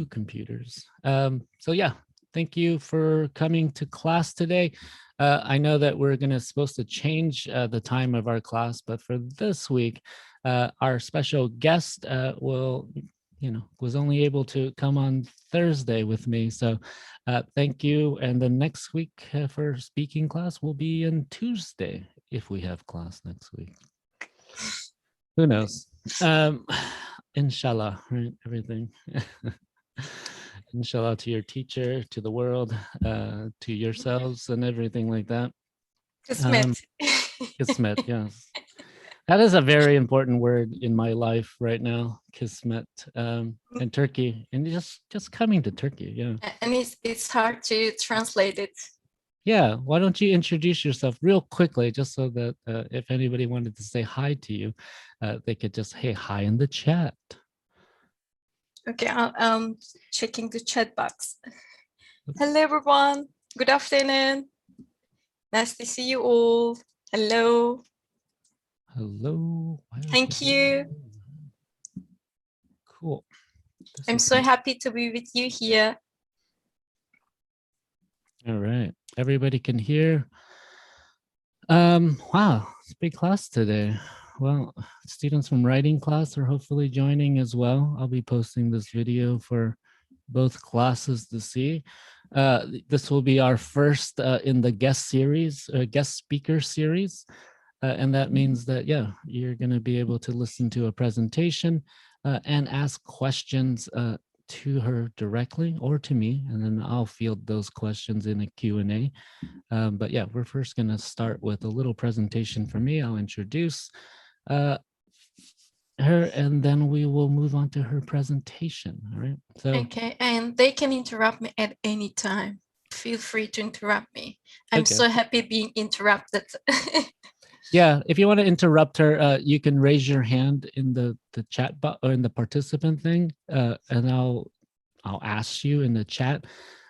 computers. So yeah, thank you for coming to class today. I know that we're supposed to change the time of our class, but for this week, our special guest was only able to come on Thursday with me. So thank you. And the next week for speaking class will be on Tuesday, if we have class next week. Who knows? Inshallah, right? Everything. Inshallah to your teacher, to the world, to yourselves and everything like that. Kismet. Kismet, yes. That is a very important word in my life right now, Kismet, and Turkey, and just coming to Turkey, yeah. And it's hard to translate it. Yeah, why don't you introduce yourself real quickly, just so that if anybody wanted to say hi to you, they could just, hey, hi in the chat. Okay, I'm checking the chat box. Hello, everyone. Good afternoon. Nice to see you all. Hello. Hello. Thank you. Cool. I'm so happy to be with you here. All right. Everybody can hear. Wow, it's a big class today. Well, students from writing class are hopefully joining as well. I'll be posting this video for both classes to see. This will be our first in the guest speaker series. And that means that, yeah, you're going to be able to listen to a presentation and ask questions to her directly or to me, and then I'll field those questions in a Q&A. But yeah, we're first going to start with a little presentation for me. I'll introduce her, and then we will move on to her presentation. All right. So okay, and they can interrupt me at any time. Feel free to interrupt me. I'm so happy being interrupted. Yeah, if you want to interrupt her, you can raise your hand in the chat box or in the participant thing, and I'll ask you in the chat.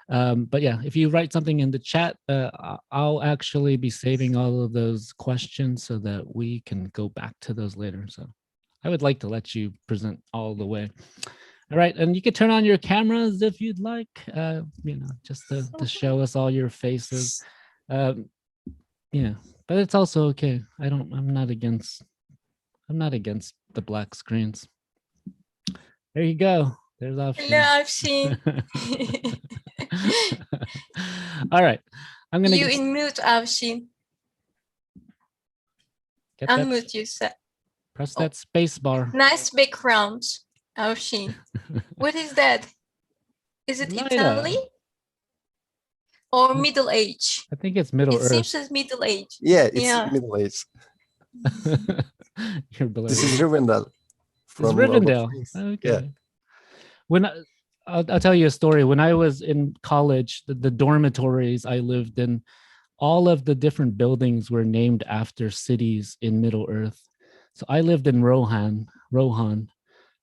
But yeah, if you write something in the chat, I'll actually be saving all of those questions so that we can go back to those later. So I would like to let you present all the way. All right, and you can turn on your cameras if you'd like, just to show us all your faces. Yeah, but it's also okay. I'm not against the black screens. There you go. There's Afshin. Hello, Afshin. All right. I'm gonna in mute, Afshin. Unmute yourself. Press that space bar. Nice background, Afshin. What is that? Is it Italy? Or middle age? I think it's Middle Earth. It seems as middle age. Yeah, it's middle age. This is Rivendell. From Rivendell. Okay. Yeah. I'll tell you a story. When I was in college, the dormitories I lived in, all of the different buildings were named after cities in Middle Earth. So I lived in Rohan.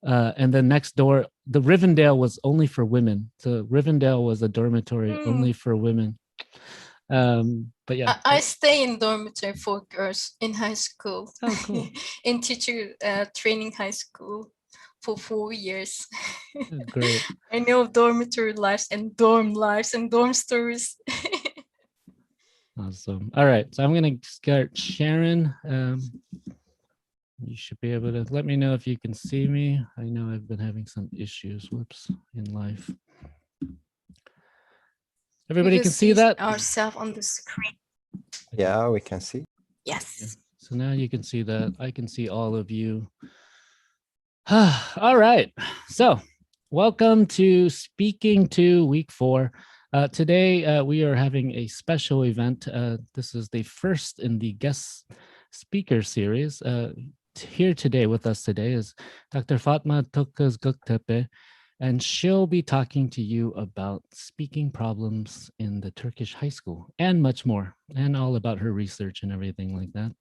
And then next door, the Rivendell was only for women. So Rivendell was a dormitory only for women. But yeah, I stay in dormitory for girls in high school. Oh, cool. In teacher training high school for 4 years. Great. I know dormitory lives and dorm stories. Awesome. All right, so I'm gonna start sharing. You should be able to let me know if you can see me. I know I've been having some issues, in life. Everybody can see that? Ourselves on the screen. Yeah, we can see. Yes. Yeah. So now you can see that. I can see all of you. All right. So welcome to Speaking to Week 4. Today, we are having a special event. This is the first in the guest speaker series. Here today with us today is Dr. Fatma Tokoz-Goktepe, and she'll be talking to you about speaking problems in the Turkish high school and much more, and all about her research and everything like that.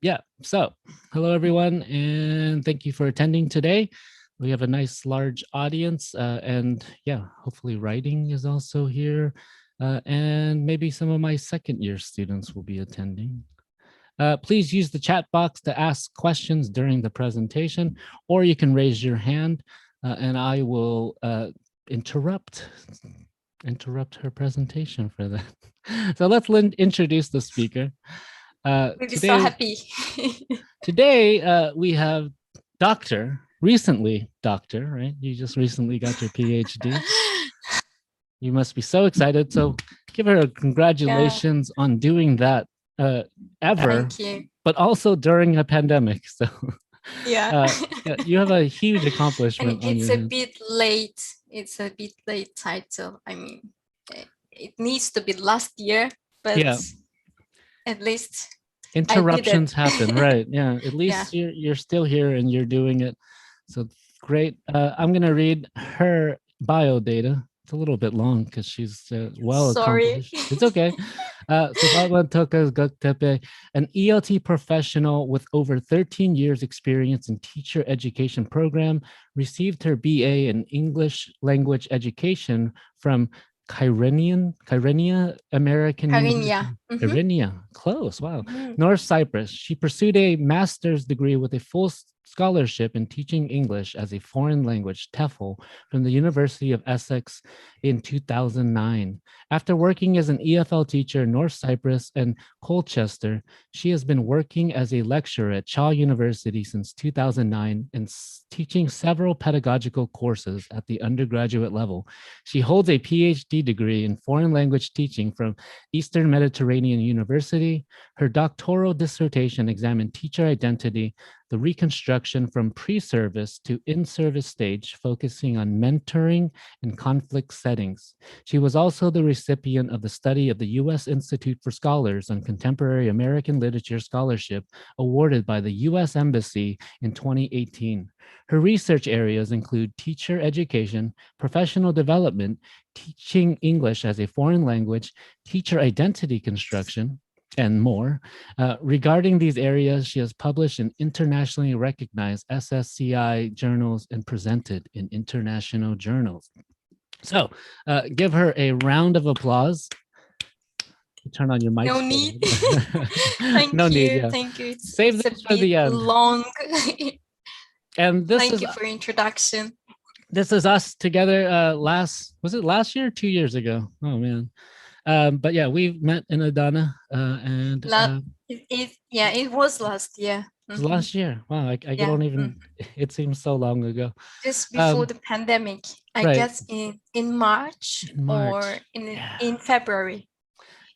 Yeah, so hello everyone, and thank you for attending today. We have a nice large audience, and yeah, hopefully writing is also here, and maybe some of my second year students will be attending. Please use the chat box to ask questions during the presentation, or you can raise your hand. and I will interrupt her presentation for that. So let's introduce the speaker. We'll be so happy. Today we have recently doctor, right? You just recently got your PhD. You must be so excited. So give her a congratulations on doing that ever. Thank you. But also during a pandemic. So yeah, you have a huge accomplishment. And it's a bit late. It's a bit late title. I mean, it needs to be last year, but at least interruptions happen, right? Yeah, at least you're still here and you're doing it. So great. I'm gonna read her bio data. It's a little bit long because she's well accomplished. It's okay. So Fatma Tokoz-Goktepe, an ELT professional with over 13 years experience in teacher education program, received her BA in English language education from Kyrenia American University. Kyrenia, close, wow. North Cyprus. She pursued a master's degree with a full scholarship in teaching English as a foreign language, TEFL, from the University of Essex in 2009. After working as an EFL teacher in North Cyprus and Colchester, she has been working as a lecturer at Çağ University since 2009 and teaching several pedagogical courses at the undergraduate level. She holds a PhD degree in foreign language teaching from Eastern Mediterranean University. Her doctoral dissertation examined teacher identity, the reconstruction from pre-service to in-service stage, focusing on mentoring and conflict settings. She was also the recipient of the study of the U.S. Institute for Scholars on Contemporary American Literature Scholarship, awarded by the U.S. Embassy in 2018. Her research areas include teacher education, professional development, teaching English as a foreign language, teacher identity construction, and more. Regarding these areas, she has published in internationally recognized SSCI journals and presented in international journals. So give her a round of applause. Turn on your mic. No need. Thank you. Save this for the end. Long. And this Thank you for introduction. This is us together was it last year or 2 years ago? Oh man. But yeah, we met in Adana and it was last year. It was last year. Wow, I don't even it seems so long ago. Just before the pandemic. I guess in March or in February.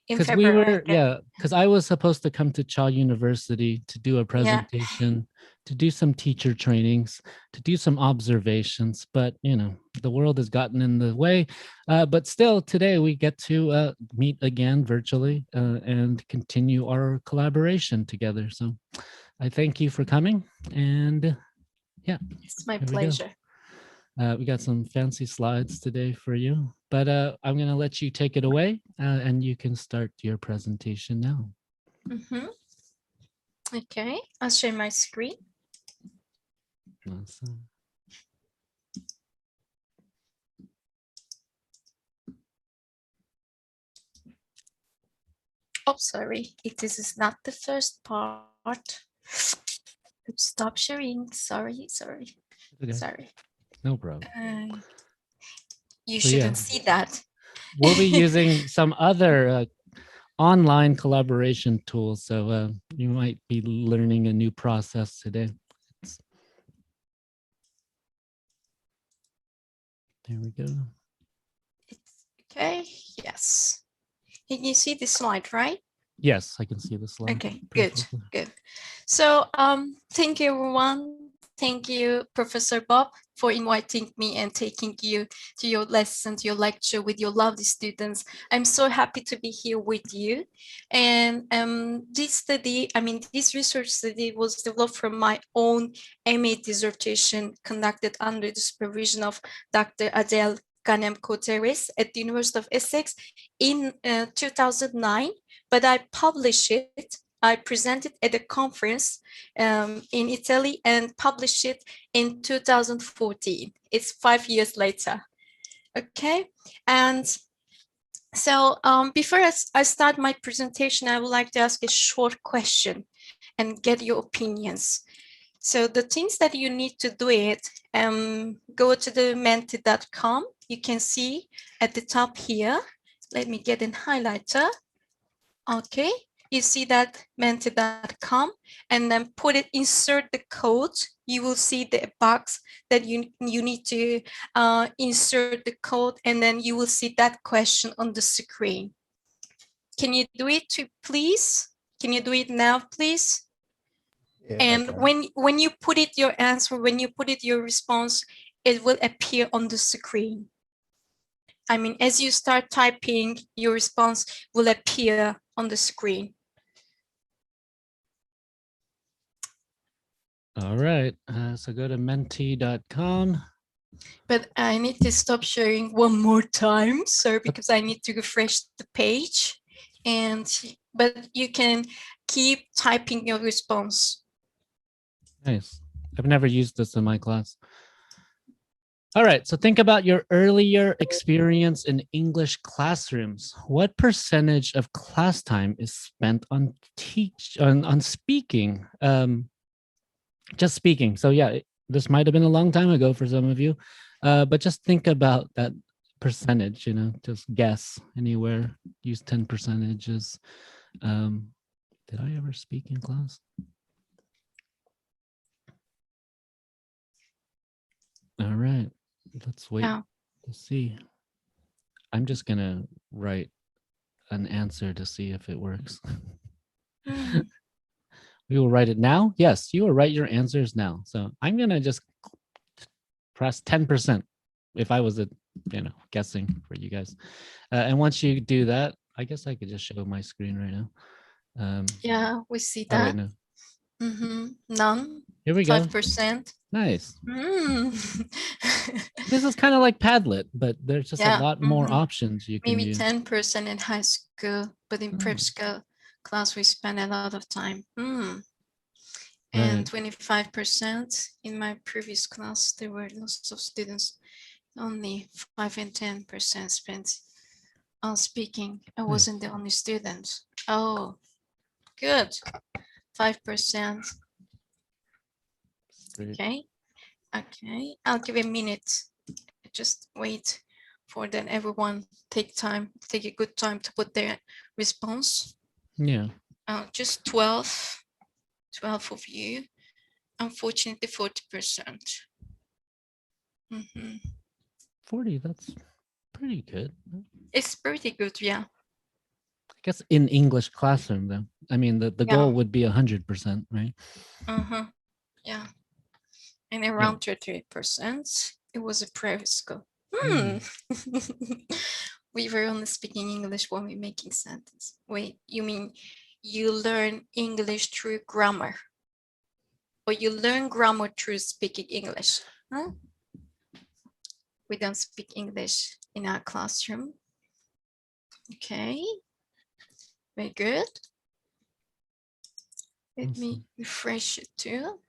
Because we were, because I was supposed to come to Çağ University to do a presentation, to do some teacher trainings, to do some observations, but the world has gotten in the way. But still, today we get to meet again virtually and continue our collaboration together. So I thank you for coming, and it's my pleasure. We got some fancy slides today for you, but I'm going to let you take it away and you can start your presentation now. Okay, I'll share my screen. Awesome. Oh, sorry, this is not the first part. Stop sharing. Sorry. Okay. Sorry. No problem. You shouldn't see that. We'll be using some other online collaboration tools, so you might be learning a new process today. There we go. Okay. Yes. Can you see the slide, right? Yes, I can see the slide. Okay, good. So thank you, everyone. Thank you, Professor Bob, for inviting me and taking you to your lesson, to your lecture with your lovely students. I'm so happy to be here with you. And this research study was developed from my own MA dissertation conducted under the supervision of Dr. Adele Ghanem-Koteres at the University of Essex in 2009, but I published it. I presented at a conference in Italy and published it in 2014. It's 5 years later. Okay, and so before I start my presentation, I would like to ask a short question and get your opinions. So the things that you need to do it, go to the menti.com. You can see at the top here. Let me get a highlighter. Okay, you see that menti.com, and then insert the code. You will see the box that you need to insert the code, and then you will see that question on the screen. Can you do it please? Can you do it now, please? Yeah, And okay. when you put it your answer, when you put it your response, it will appear on the screen. I mean, as you start typing, your response will appear on the screen. All right. So go to menti.com. But I need to stop sharing one more time, sir, because I need to refresh the page. But you can keep typing your response. Nice. I've never used this in my class. All right. So think about your earlier experience in English classrooms. What percentage of class time is spent on speaking? Just speaking. So yeah, this might have been a long time ago for some of you, but just think about that percentage, just guess anywhere, use 10 percentages. Did I ever speak in class? All right, let's wait to see. I'm just gonna write an answer to see if it works. We will write it now. Yes, you will write your answers now. So I'm gonna just press 10% if I was guessing for you guys. And once you do that, I guess I could just show my screen right now. Yeah, we see Oh, that. wait, no. None. Here we go. 5%. Nice. This is kind of like Padlet, but there's just a lot more options you can Maybe use. 10% in high school, but in prep school class, we spend a lot of time. And 25% in my previous class, there were lots of students, only 5 and 10% spent on speaking. I wasn't the only student. Oh, good. 5%. Okay. Okay. I'll give a minute. Just wait for then everyone take a good time to put their response. Yeah. Just 12 of you. Unfortunately, 40%. 40, that's pretty good. It's pretty good, yeah. I guess in English classroom, though. I mean, the goal would be 100%, right? Yeah. And around 38%, it was a private school. We were only speaking English when we're making sentence. Wait, you mean you learn English through grammar? Or you learn grammar through speaking English? Huh? We don't speak English in our classroom. Okay. Very good. Let me refresh it too.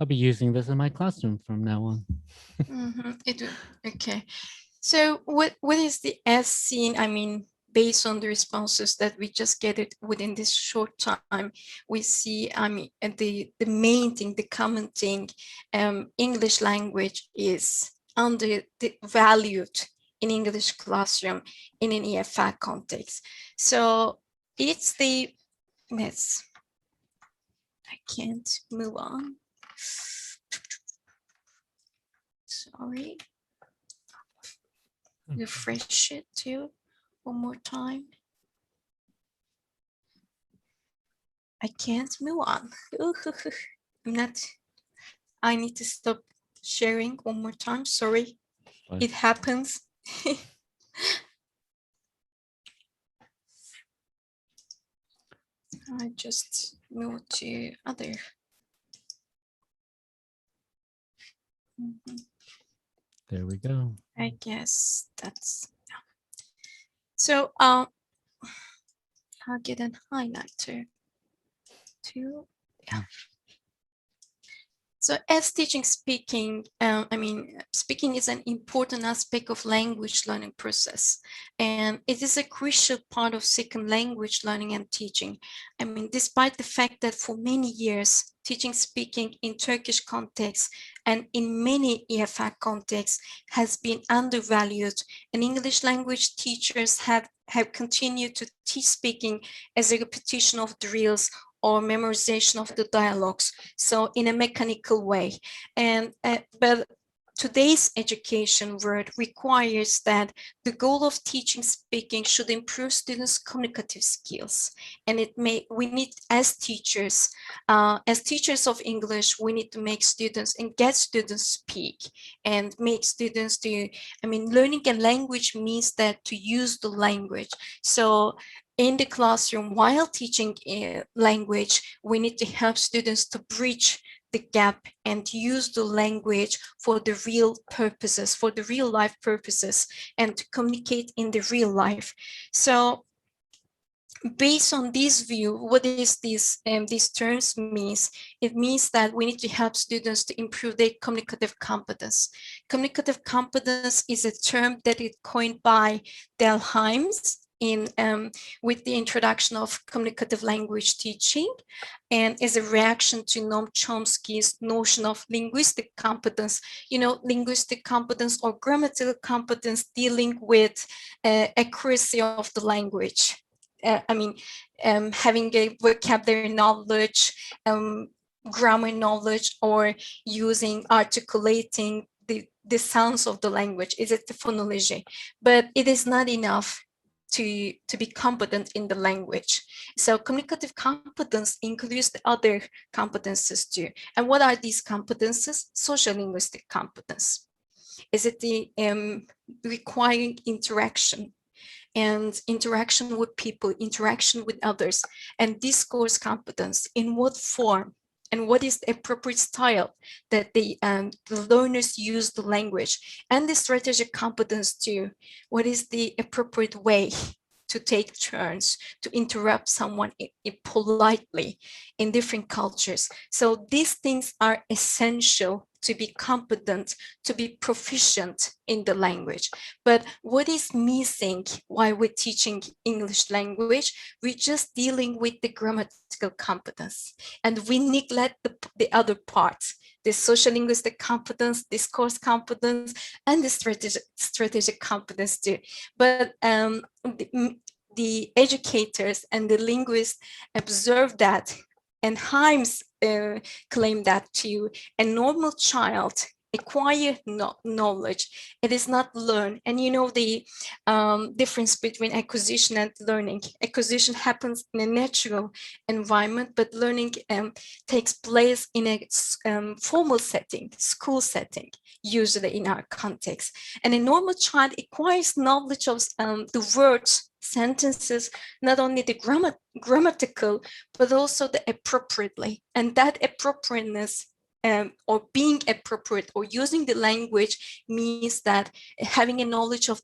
I'll be using this in my classroom from now on. Okay. So what is the as seen? I mean, based on the responses that we just get it within this short time, we see, I mean, the main thing, the common thing, English language is undervalued in English classroom in an EFI context. So it's I can't move on. Sorry. Refresh it too one more time. I can't move on. I need to stop sharing one more time. Sorry. It happens. I just move to other. There we go. I guess that's so. I'll get an highlighter too. Yeah. So as teaching speaking, speaking is an important aspect of language learning process, and it is a crucial part of second language learning and teaching. I mean, despite the fact that for many years, teaching speaking in Turkish context and in many EFAC contexts has been undervalued, and English language teachers have continued to teach speaking as a repetition of drills or memorization of the dialogues, so in a mechanical way. And but today's education world requires that the goal of teaching speaking should improve students' communicative skills. And we need, as teachers of English, we need to make students and get students speak and make students to, learning a language means that to use the language. So in the classroom, while teaching language, we need to help students to bridge the gap and use the language for the real purposes, for the real life purposes, and to communicate in the real life. So based on this view, what is this, these terms means? It means that we need to help students to improve their communicative competence. Communicative competence is a term that is coined by Del Hymes with the introduction of communicative language teaching, and as a reaction to Noam Chomsky's notion of linguistic competence, linguistic competence or grammatical competence dealing with accuracy of the language. Having a vocabulary knowledge, grammar knowledge, or articulating the sounds of the language. Is it the phonology? But it is not enough to be competent in the language. So communicative competence includes the other competences too. And what are these competences? Social linguistic competence. Is it the requiring interaction, and interaction with people, interaction with others, and discourse competence? In what form and what is the appropriate style that the learners use the language, and the strategic competence too. What is the appropriate way to take turns, to interrupt someone politely in different cultures? So these things are essential to be competent, to be proficient in the language. But what is missing while we're teaching English language? We're just dealing with the grammatical competence, and we neglect the other parts, the social linguistic competence, discourse competence, and the strategic competence too. But the educators and the linguists observe that, and Hymes claimed that too. A normal child acquire knowledge. It is not learned. And the difference between acquisition and learning. Acquisition happens in a natural environment, but learning takes place in a formal setting, school setting, usually in our context. And a normal child acquires knowledge of the words, sentences, not only the grammatical, but also the appropriately. And that appropriateness, or being appropriate, or using the language, means that having a knowledge of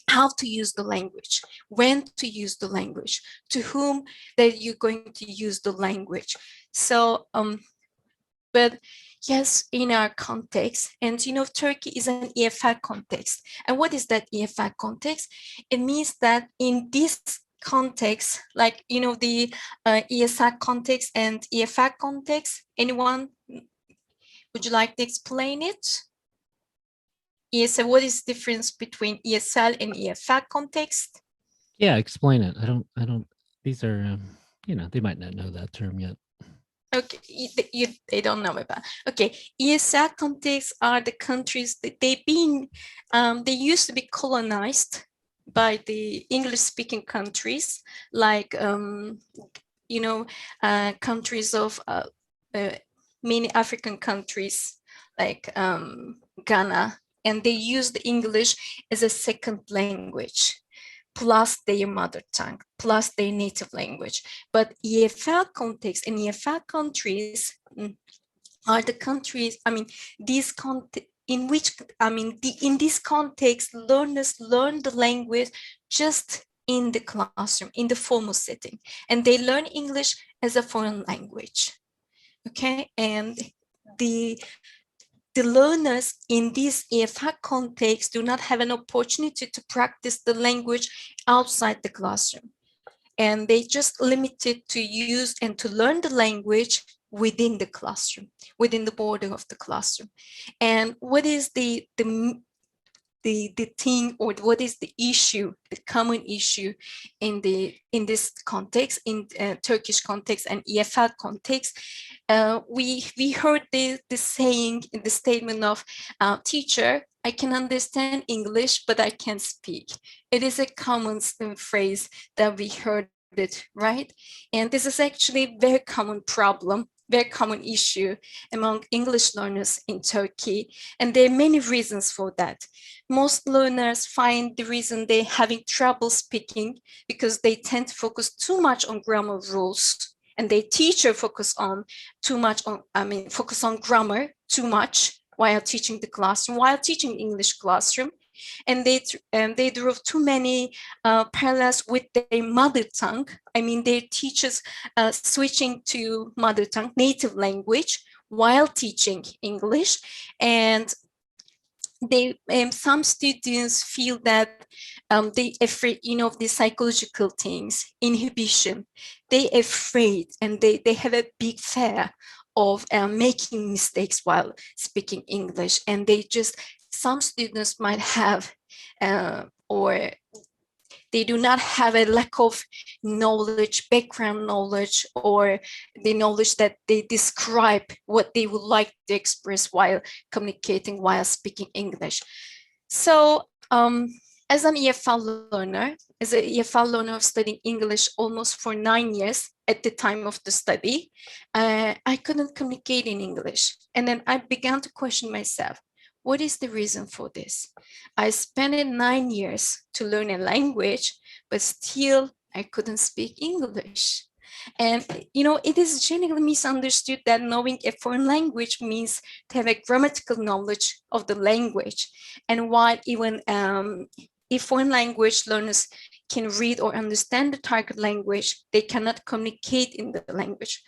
how to use the language, when to use the language, to whom that you're going to use the language. So, but yes, in our context, and Turkey is an EFAC context. And what is that EFAC context? It means that in this context, like the ESAC context and EFAC context, anyone would you like to explain it? ESL, what is the difference between ESL and EFAC context? Yeah, explain it. I don't, these are, they might not know that term yet. Okay, they don't know about. Okay, ESL contexts are the countries that they used to be colonized by the English-speaking countries, like countries of many African countries, like Ghana, and they use the English as a second language, plus their mother tongue, plus their native language. But EFL context and EFL countries are the countries, in this context, learners learn the language just in the classroom, in the formal setting, and they learn English as a foreign language. Okay, and the learners in this EFL context do not have an opportunity to practice the language outside the classroom. And they just limited to use and to learn the language within the classroom, within the border of the classroom. And what is the thing, or what is the issue, the common issue in this context, in Turkish context and EFL context? We heard the saying in the statement of teacher, I can understand English, but I can't speak. It is a common phrase that we heard it, right? And this is actually a very common problem, very common issue among English learners in Turkey. And there are many reasons for that. Most learners find the reason they're having trouble speaking because they tend to focus too much on grammar rules, and their teacher focus on grammar too much while teaching the classroom, while teaching English classroom. And they draw too many parallels with their mother tongue. I mean, their teachers switching to mother tongue, native language, while teaching English. And some students feel that they afraid, the psychological things, inhibition. They afraid, and they have a big fear of making mistakes while speaking English. And some students might have, or they do not have a lack of knowledge, background knowledge, or the knowledge that they describe what they would like to express while communicating, while speaking English. So as an EFL learner, of studying English almost for 9 years at the time of the study, I couldn't communicate in English. And then I began to question myself, what is the reason for this? I spent 9 years to learn a language, but still I couldn't speak English. And, it is generally misunderstood that knowing a foreign language means to have a grammatical knowledge of the language. And while even if foreign language learners can read or understand the target language, they cannot communicate in the language.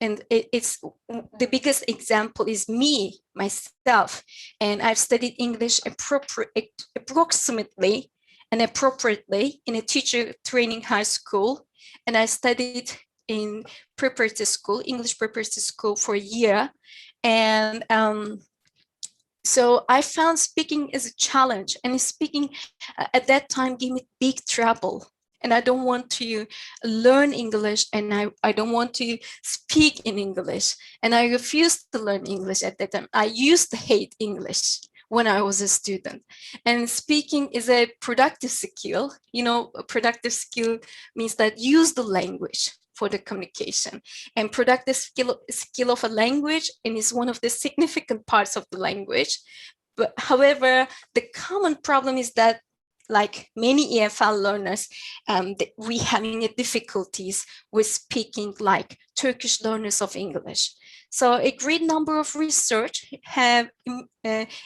And it's the biggest example is myself. And I've studied English approximately and appropriately in a teacher training high school. And I studied in preparatory school, English preparatory school, for a year. And so I found speaking as a challenge, and speaking at that time gave me big trouble. And I don't want to learn English, and I don't want to speak in English. And I refused to learn English at that time. I used to hate English when I was a student. And speaking is a productive skill. A productive skill means that use the language for the communication. And productive skill of a language, and is one of the significant parts of the language. But however, the common problem is that, like many EFL learners, we having difficulties with speaking like Turkish learners of English. So a great number of research have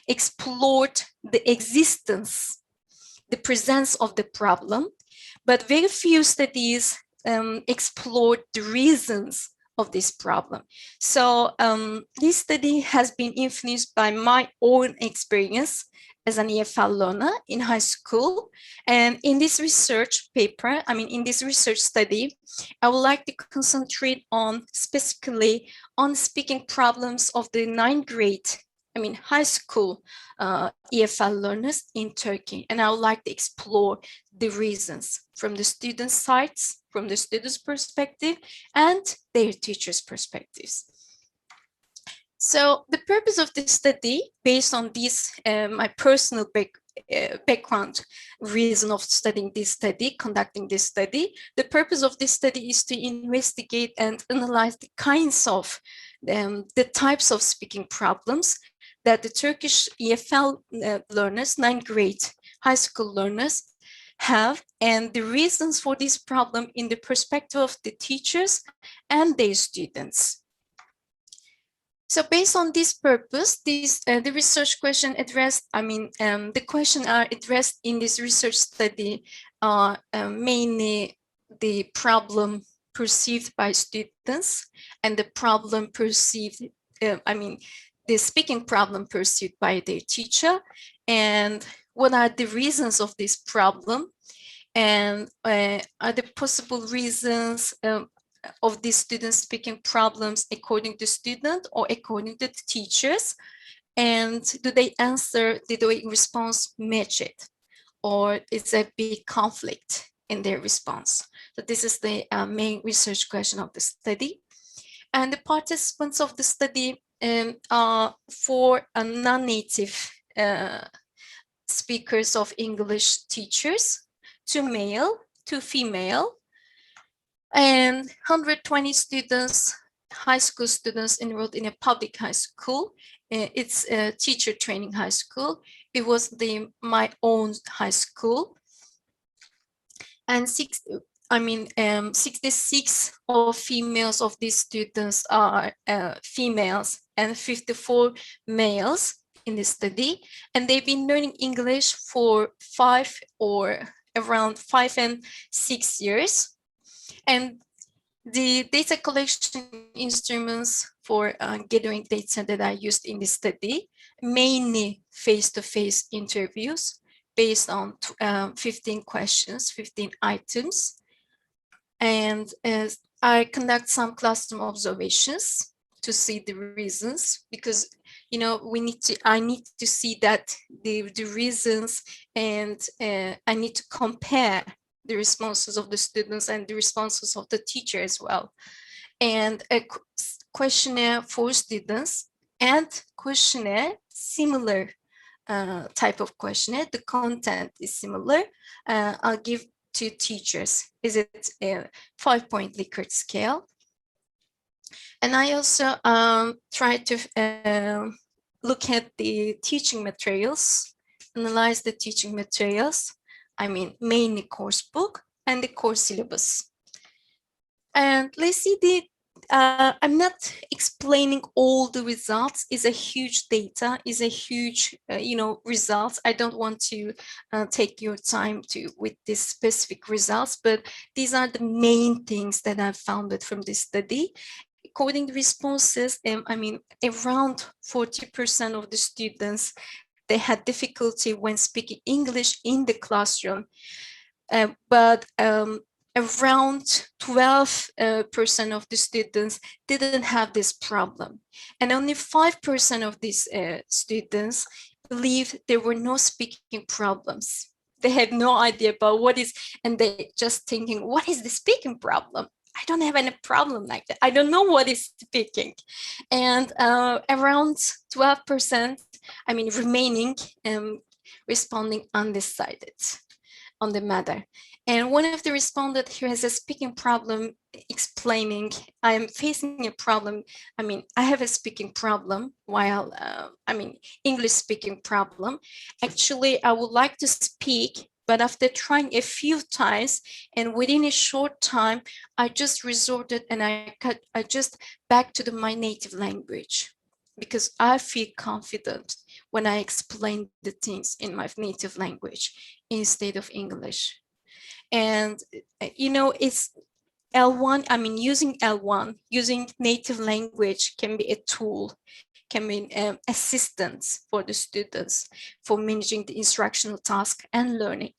explored the existence, the presence of the problem, but very few studies explored the reasons of this problem. So this study has been influenced by my own experience as an EFL learner in high school. And in this research in this research study, I would like to concentrate specifically on speaking problems of the 9th grade, high school EFL learners in Turkey. And I would like to explore the reasons from the students' sides, from the students' perspective, and their teachers' perspectives. So the purpose of this study, based on this, my personal background reason of studying this study, conducting this study, the purpose of this study is to investigate and analyze the kinds of, the types of speaking problems that the Turkish EFL learners, 9th grade high school learners, have, and the reasons for this problem in the perspective of the teachers and their students. So based on this purpose, the research question addressed, the question are addressed in this research study are mainly the problem perceived by students and the problem perceived the speaking problem pursued by their teacher, and what are the reasons of this problem, and are the possible reasons of these students speaking problems according to student or according to the teachers, and do they response match it, or is a big conflict in their response? So this is the main research question of the study. And the participants of the study are for non-native speakers of English teachers, 2 male, 2 female, and 120 students, high school students enrolled in a public high school. It's a teacher training high school. It was my own high school. And 66 of females of these students are females and 54 males in the study. And they've been learning English for around 5 and 6 years. And the data collection instruments for gathering data that I used in the study, mainly face-to-face interviews based on 15 questions, 15 items. And I conduct some classroom observations to see the reasons, because I need to see that the reasons, and I need to compare the responses of the students and the responses of the teacher as well. And a questionnaire for students and questionnaire, similar type of questionnaire, the content is similar, I'll give to teachers. Is it a 5-point Likert scale? And I also try to look at the teaching materials, analyze the teaching materials, mainly course book and the course syllabus. And let's see I'm not explaining all the results. It's a huge data, is a huge, results. I don't want to take your time with these specific results, but these are the main things that I've found from this study. According to responses, around 40% of the students, they had difficulty when speaking English in the classroom, but around 12% of the students didn't have this problem. And only 5% of these students believe there were no speaking problems. They had no idea about and they just thinking, what is the speaking problem? I don't have any problem like that. I don't know what is speaking. And around 12%, remaining, responding undecided on the matter. And one of the respondents who has a speaking problem explaining, I am facing a problem. I have a speaking problem while, English speaking problem. Actually, I would like to speak, but after trying a few times and within a short time, I just resorted and I just back to my native language, because I feel confident when I explain the things in my native language instead of English. And, it's L1, using L1, using native language can be a tool, can be assistance for the students for managing the instructional task and learning.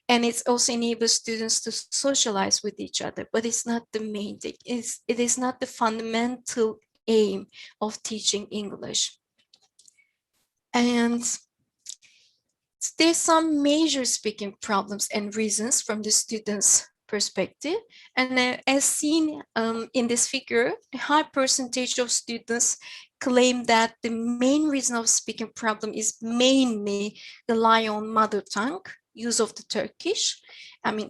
And it also enables students to socialize with each other, but it's not the main thing. It is not the fundamental aim of teaching English. And there's some major speaking problems and reasons from the students' perspective. And as seen in this figure, a high percentage of students claim that the main reason of speaking problem is mainly rely on mother tongue, use of the Turkish,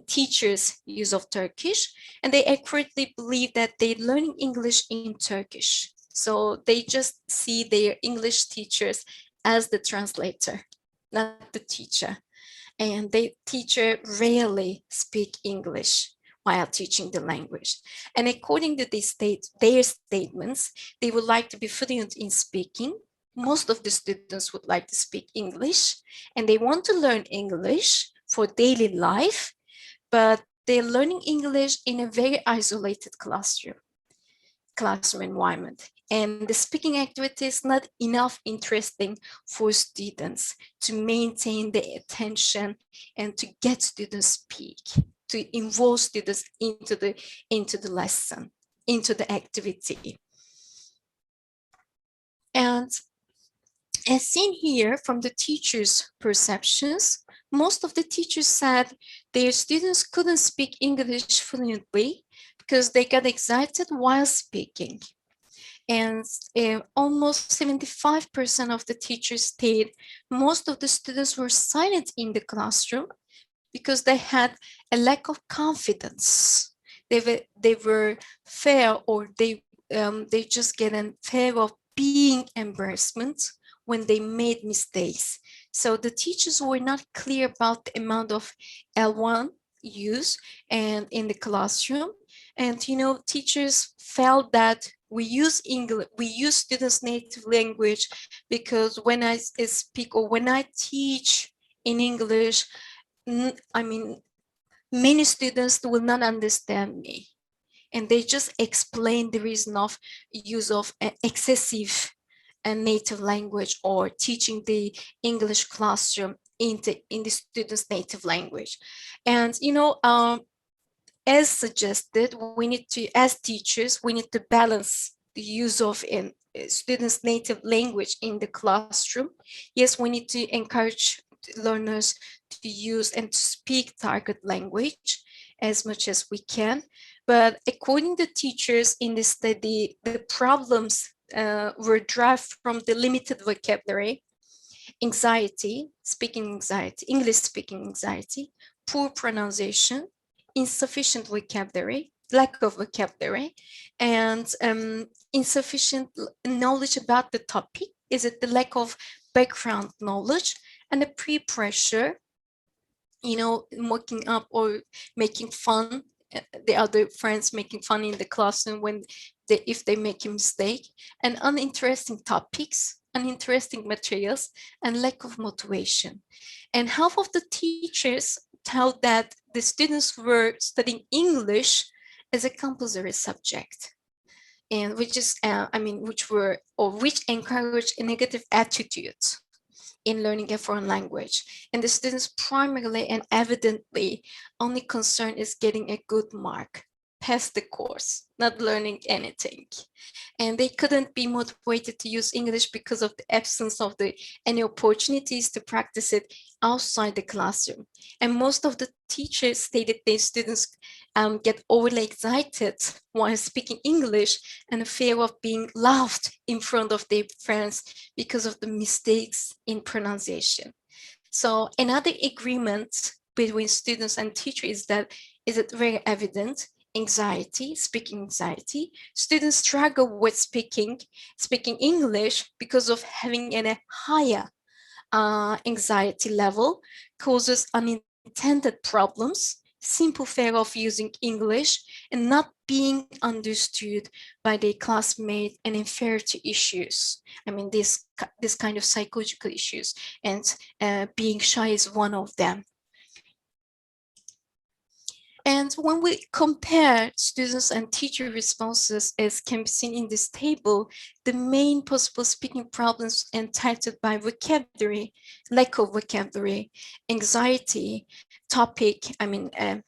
teachers' use of Turkish, and they accurately believe that they're learning English in Turkish. So they just see their English teachers as the translator, not the teacher. And the teacher rarely speak English while teaching the language. And according to their statements, they would like to be fluent in speaking. Most of the students would like to speak English, and they want to learn English for daily life, but they're learning English in a very isolated classroom. classroom environment. And the speaking activity is not enough interesting for students to maintain their attention and to get students speak, to involve students into the lesson, into the activity. And as seen here from the teachers' perceptions, most of the teachers said their students couldn't speak English fluently because they got excited while speaking. And almost 75% of the teachers stated most of the students were silent in the classroom because they had a lack of confidence. They were fear, or they just get in fear of being embarrassment when they made mistakes. So the teachers were not clear about the amount of L1 use and in the classroom. And teachers felt that we use English, we use students' native language because when I speak or when I teach in English, I mean, many students will not understand me. And they just explain the reason of use of excessive native language or teaching the English classroom in the students' native language. And as suggested, we need to, as teachers, we need to balance the use of students' native language in the classroom. Yes, we need to encourage learners to use and to speak target language as much as we can. But according to teachers in the study, the problems were derived from the limited vocabulary, anxiety, English speaking anxiety, poor pronunciation, insufficient vocabulary, lack of vocabulary, and insufficient knowledge about the topic. Is it the lack of background knowledge and the pre-pressure, mocking up or making fun, the other friends making fun in the classroom if they make a mistake, and uninteresting topics, uninteresting materials, and lack of motivation. And half of the teachers told that the students were studying English as a compulsory subject, and which encourage a negative attitude in learning a foreign language. And the students primarily and evidently only concern is getting a good mark, pass the course, not learning anything. And they couldn't be motivated to use English because of the absence of any opportunities to practice it outside the classroom. And most of the teachers stated their students get overly excited while speaking English and a fear of being laughed in front of their friends because of the mistakes in pronunciation. So another agreement between students and teachers is it very evident. Anxiety, speaking anxiety. Students struggle with speaking English because of having a higher anxiety level, causes unintended problems, simple fear of using English, and not being understood by their classmates, and inferiority issues. I mean, this kind of psychological issues, and being shy is one of them. And when we compare students and teacher responses, as can be seen in this table, the main possible speaking problems entitled by vocabulary, lack of vocabulary, anxiety,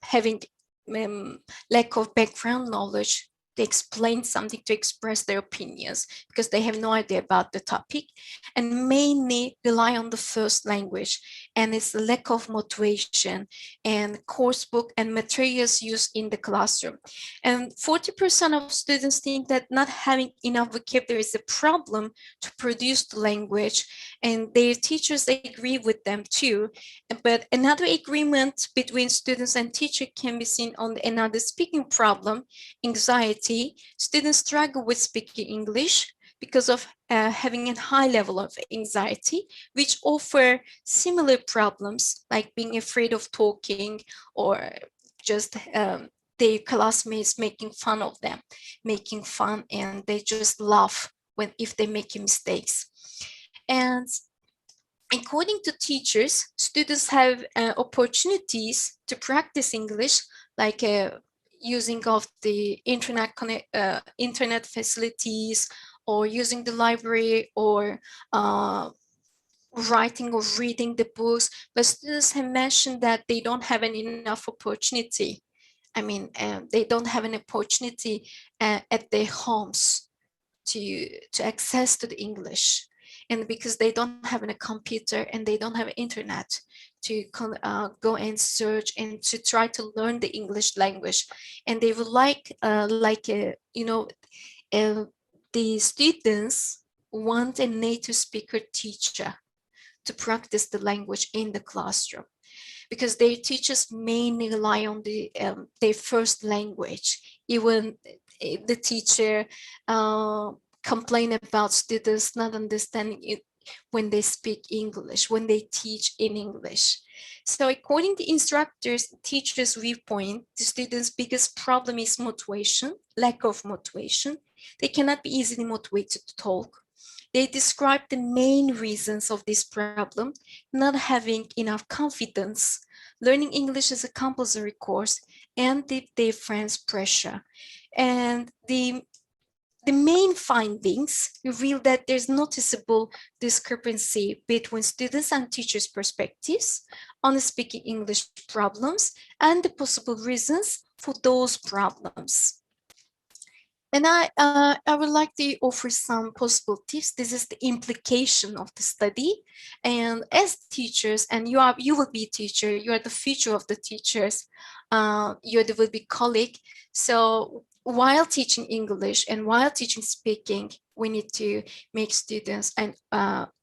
having lack of background knowledge, they explain something to express their opinions because they have no idea about the topic, and mainly rely on the first language, and it's the lack of motivation and course book and materials used in the classroom. And 40% of students think that not having enough vocabulary is a problem to produce the language, and their teachers agree with them too. But another agreement between students and teacher can be seen on another speaking problem, anxiety. Students struggle with speaking English because of having a high level of anxiety, which offer similar problems like being afraid of talking, or just their classmates making fun of them, and they just laugh if they make mistakes. And according to teachers, students have opportunities to practice English, like using of the internet facilities, or using the library, or writing or reading the books, but students have mentioned that they don't have enough opportunity. I mean, they don't have an opportunity at their homes to access to the English, and because they don't have a computer and they don't have internet to go and search and to try to learn the English language, and they would like you know, the students want a native speaker teacher to practice the language in the classroom, because their teachers mainly rely on their first language. Even the teacher complain about students not understanding it when they speak English, when they teach in English. So according to instructors, teachers' viewpoint, the students' biggest problem is motivation, lack of motivation. They cannot be easily motivated to talk. They describe the main reasons of this problem: not having enough confidence, learning English as a compulsory course, and their friends' pressure. And the main findings reveal that there's noticeable discrepancy between students' and teachers' perspectives on speaking English problems and the possible reasons for those problems. And I would like to offer some possible tips. This is the implication of the study. And as teachers, and you will be a teacher, you are the future of the teachers, you will be colleague. So while teaching English and while teaching speaking, we need to make students and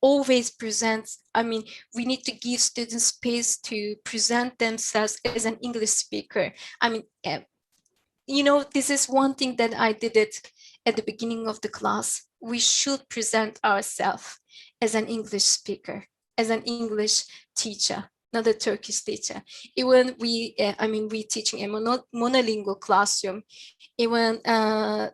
always present, I mean, we need to give students space to present themselves as an English speaker. I mean, you know, this is one thing that I did it at the beginning of the class. We should present ourselves as an English speaker, as an English teacher, not a Turkish teacher. Even we teaching a monolingual classroom. Even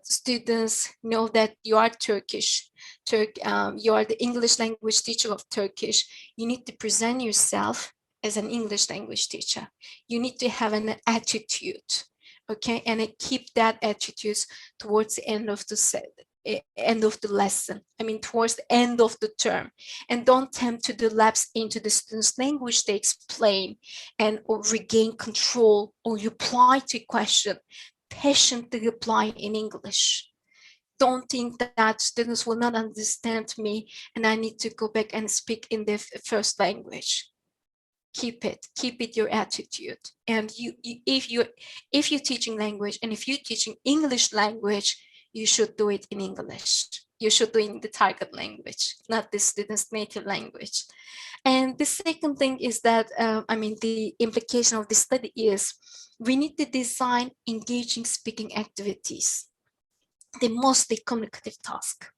students know that you are Turkish, you are the English language teacher of Turkish. You need to present yourself as an English language teacher. You need to have an attitude. Okay, and keep that attitude towards the end of the lesson. I mean, towards the end of the term, and don't attempt to lapse into the student's language they explain, and or regain control, or reply to a question. Patiently reply in English. Don't think that students will not understand me and I need to go back and speak in their first language. Keep it your attitude. And if you're teaching language, and if you're teaching English language, you should do it in English. You should do it in the target language, not the student's native language. And the second thing is that the implication of this study is we need to design engaging speaking activities, the mostly communicative task.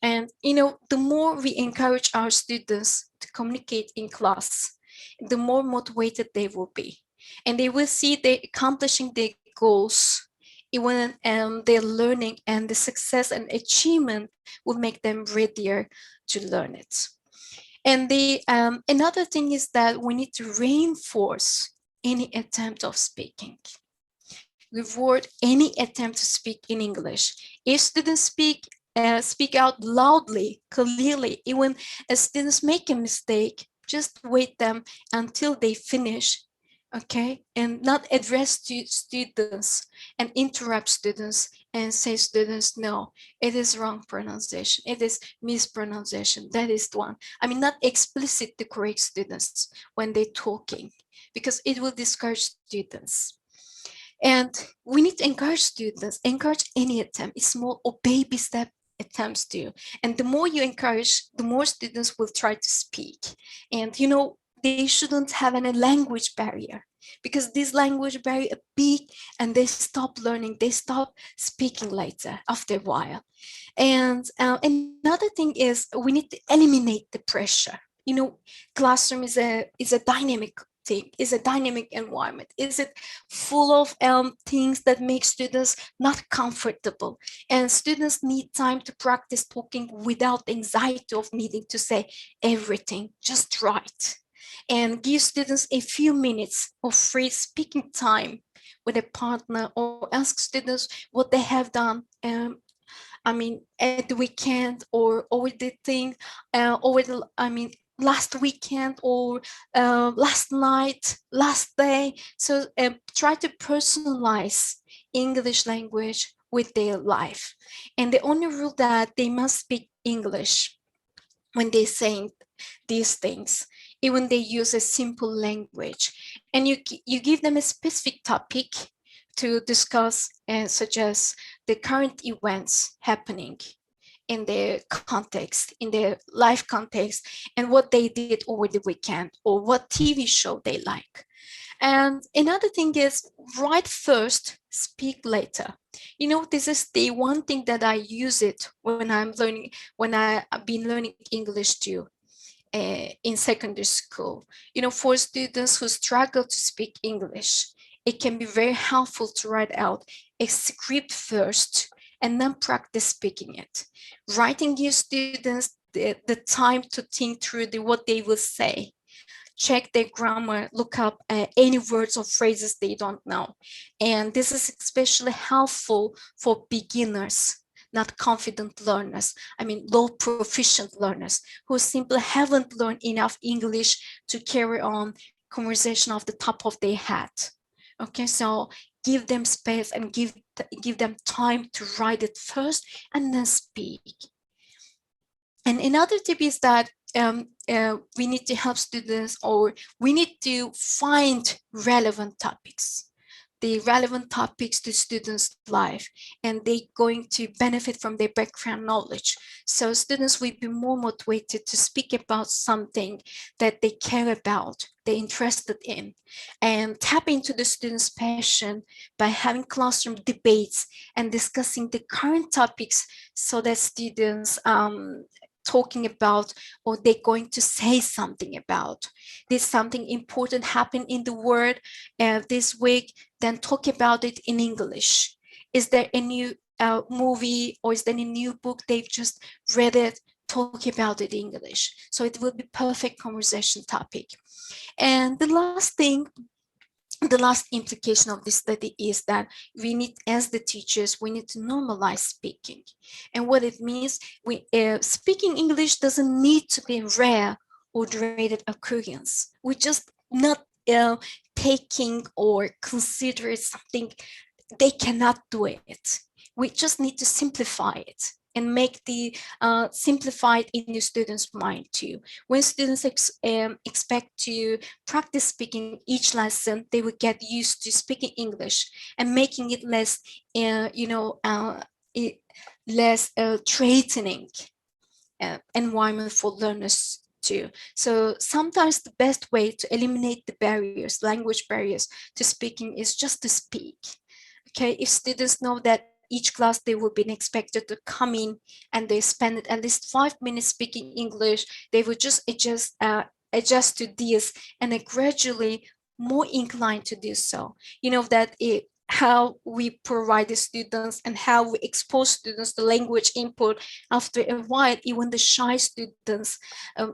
And the more we encourage our students to communicate in class, the more motivated they will be, and they will see they accomplishing their goals, even their learning, and the success and achievement will make them readier to learn it. And the another thing is that we need to reinforce any attempt of speaking. Reward any attempt to speak in English. If students speak out loudly, clearly, even as students make a mistake, just wait them until they finish, okay? And not address to students and interrupt students and say, students, no, it is wrong pronunciation, it is mispronunciation, that is the one. I mean, not explicit to correct students when they're talking, because it will discourage students. And we need to encourage students, encourage any attempt, small or baby step attempts to. And the more you encourage, the more students will try to speak. And they shouldn't have any language barrier, because this language barrier is big, and they stop learning, they stop speaking later after a while. And another thing is we need to eliminate the pressure. Classroom is a dynamic thing, is a dynamic environment. Is it full of things that make students not comfortable? And students need time to practice talking without anxiety of needing to say everything just right. And give students a few minutes of free speaking time with a partner, or ask students what they have done at the weekend, or over the thing, over the, last weekend, or last night, last day. So try to personalize English language with their life. And the only rule that they must speak English when they saying these things, even they use a simple language. And you give them a specific topic to discuss, such as the current events happening in their context, in their life context, and what they did over the weekend, or what TV show they like. And another thing is, write first, speak later. This is the one thing that I use it when I've been learning English too. In secondary school, for students who struggle to speak English, it can be very helpful to write out a script first and then practice speaking it. Writing gives students the time to think through what they will say, check their grammar, look up any words or phrases they don't know. And this is especially helpful for beginners, not confident learners, low proficient learners who simply haven't learned enough English to carry on conversation off the top of their head. Okay, so give them space and give them time to write it first and then speak. And another tip is that we need to help students, or we need to find relevant topics, the relevant topics to students' life, and they're going to benefit from their background knowledge. So students will be more motivated to speak about something that they care about, they're interested in, and tap into the students' passion by having classroom debates and discussing the current topics, so that students talking about, or they're going to say something about. Did something important happen in the world this week? Then talk about it in English. Is there a new movie, or is there a new book they've just read it? Talk about it in English. So it will be perfect conversation topic. And the last thing, the last implication of this study is that we need, as the teachers, we need to normalize speaking. And what it means, speaking English doesn't need to be rare or dreaded occurrence. We just not taking or consider it something they cannot do it. We just need to simplify it and make the simplified in your students' mind too. When students expect to practice speaking each lesson, they will get used to speaking English and making it less, less threatening environment for learners too. So sometimes the best way to eliminate the barriers, language barriers to speaking, is just to speak. Okay, if students know that each class they will be expected to come in and they spend at least 5 minutes speaking English, they will just adjust to this, and are gradually more inclined to do so. That how we provide the students and how we expose students to language input, after a while, even the shy students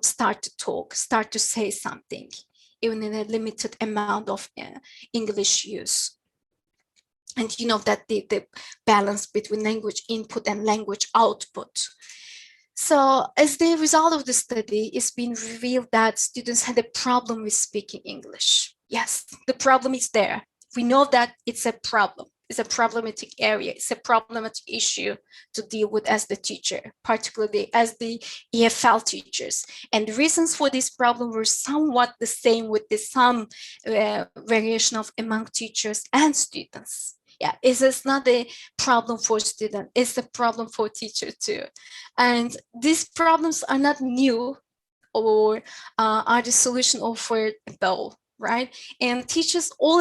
start to talk, start to say something, even in a limited amount of English use. And that the balance between language input and language output. So as the result of the study, it's been revealed that students had a problem with speaking English. Yes, the problem is there. We know that it's a problem. It's a problematic area. It's a problematic issue to deal with as the teacher, particularly as the EFL teachers. And the reasons for this problem were somewhat the same, with some variation of among teachers and students. Yeah, it's not a problem for students, it's a problem for teachers too. And these problems are not new, or are the solution offered though, right? And teachers all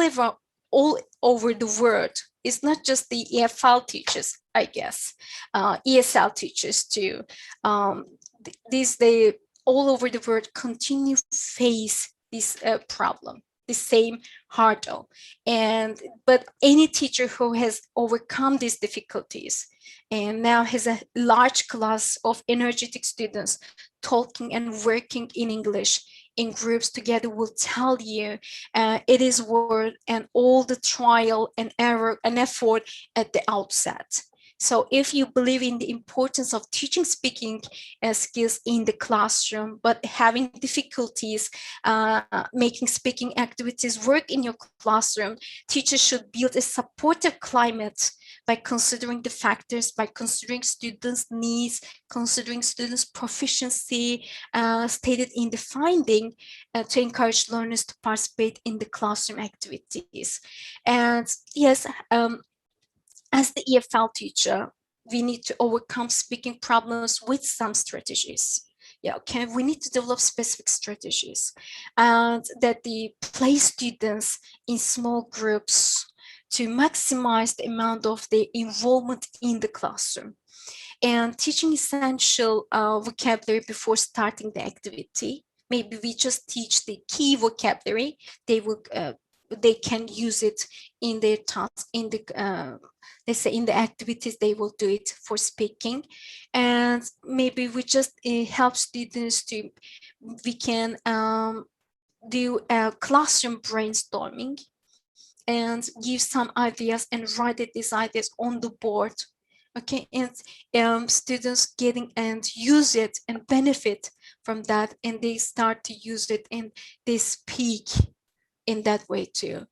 over the world, it's not just the EFL teachers, I guess, ESL teachers too. They all over the world continue to face this problem, the same hurdle. But any teacher who has overcome these difficulties and now has a large class of energetic students talking and working in English in groups together will tell you it is worth and all the trial and error and effort at the outset. So if you believe in the importance of teaching speaking skills in the classroom, but having difficulties making speaking activities work in your classroom, teachers should build a supportive climate by considering the factors, by considering students' needs, considering students' proficiency stated in the finding to encourage learners to participate in the classroom activities. And yes, as the EFL teacher, we need to overcome speaking problems with some strategies. Yeah, okay, we need to develop specific strategies and that they place students in small groups to maximize the amount of their involvement in the classroom. And teaching essential vocabulary before starting the activity. Maybe we just teach the key vocabulary. They can use it in their task, in the let's say in the activities they will do it for speaking. And maybe we just help students to, we can do a classroom brainstorming and give some ideas and write these ideas on the board. Okay, and students getting and use it and benefit from that, and they start to use it and they speak in that way too.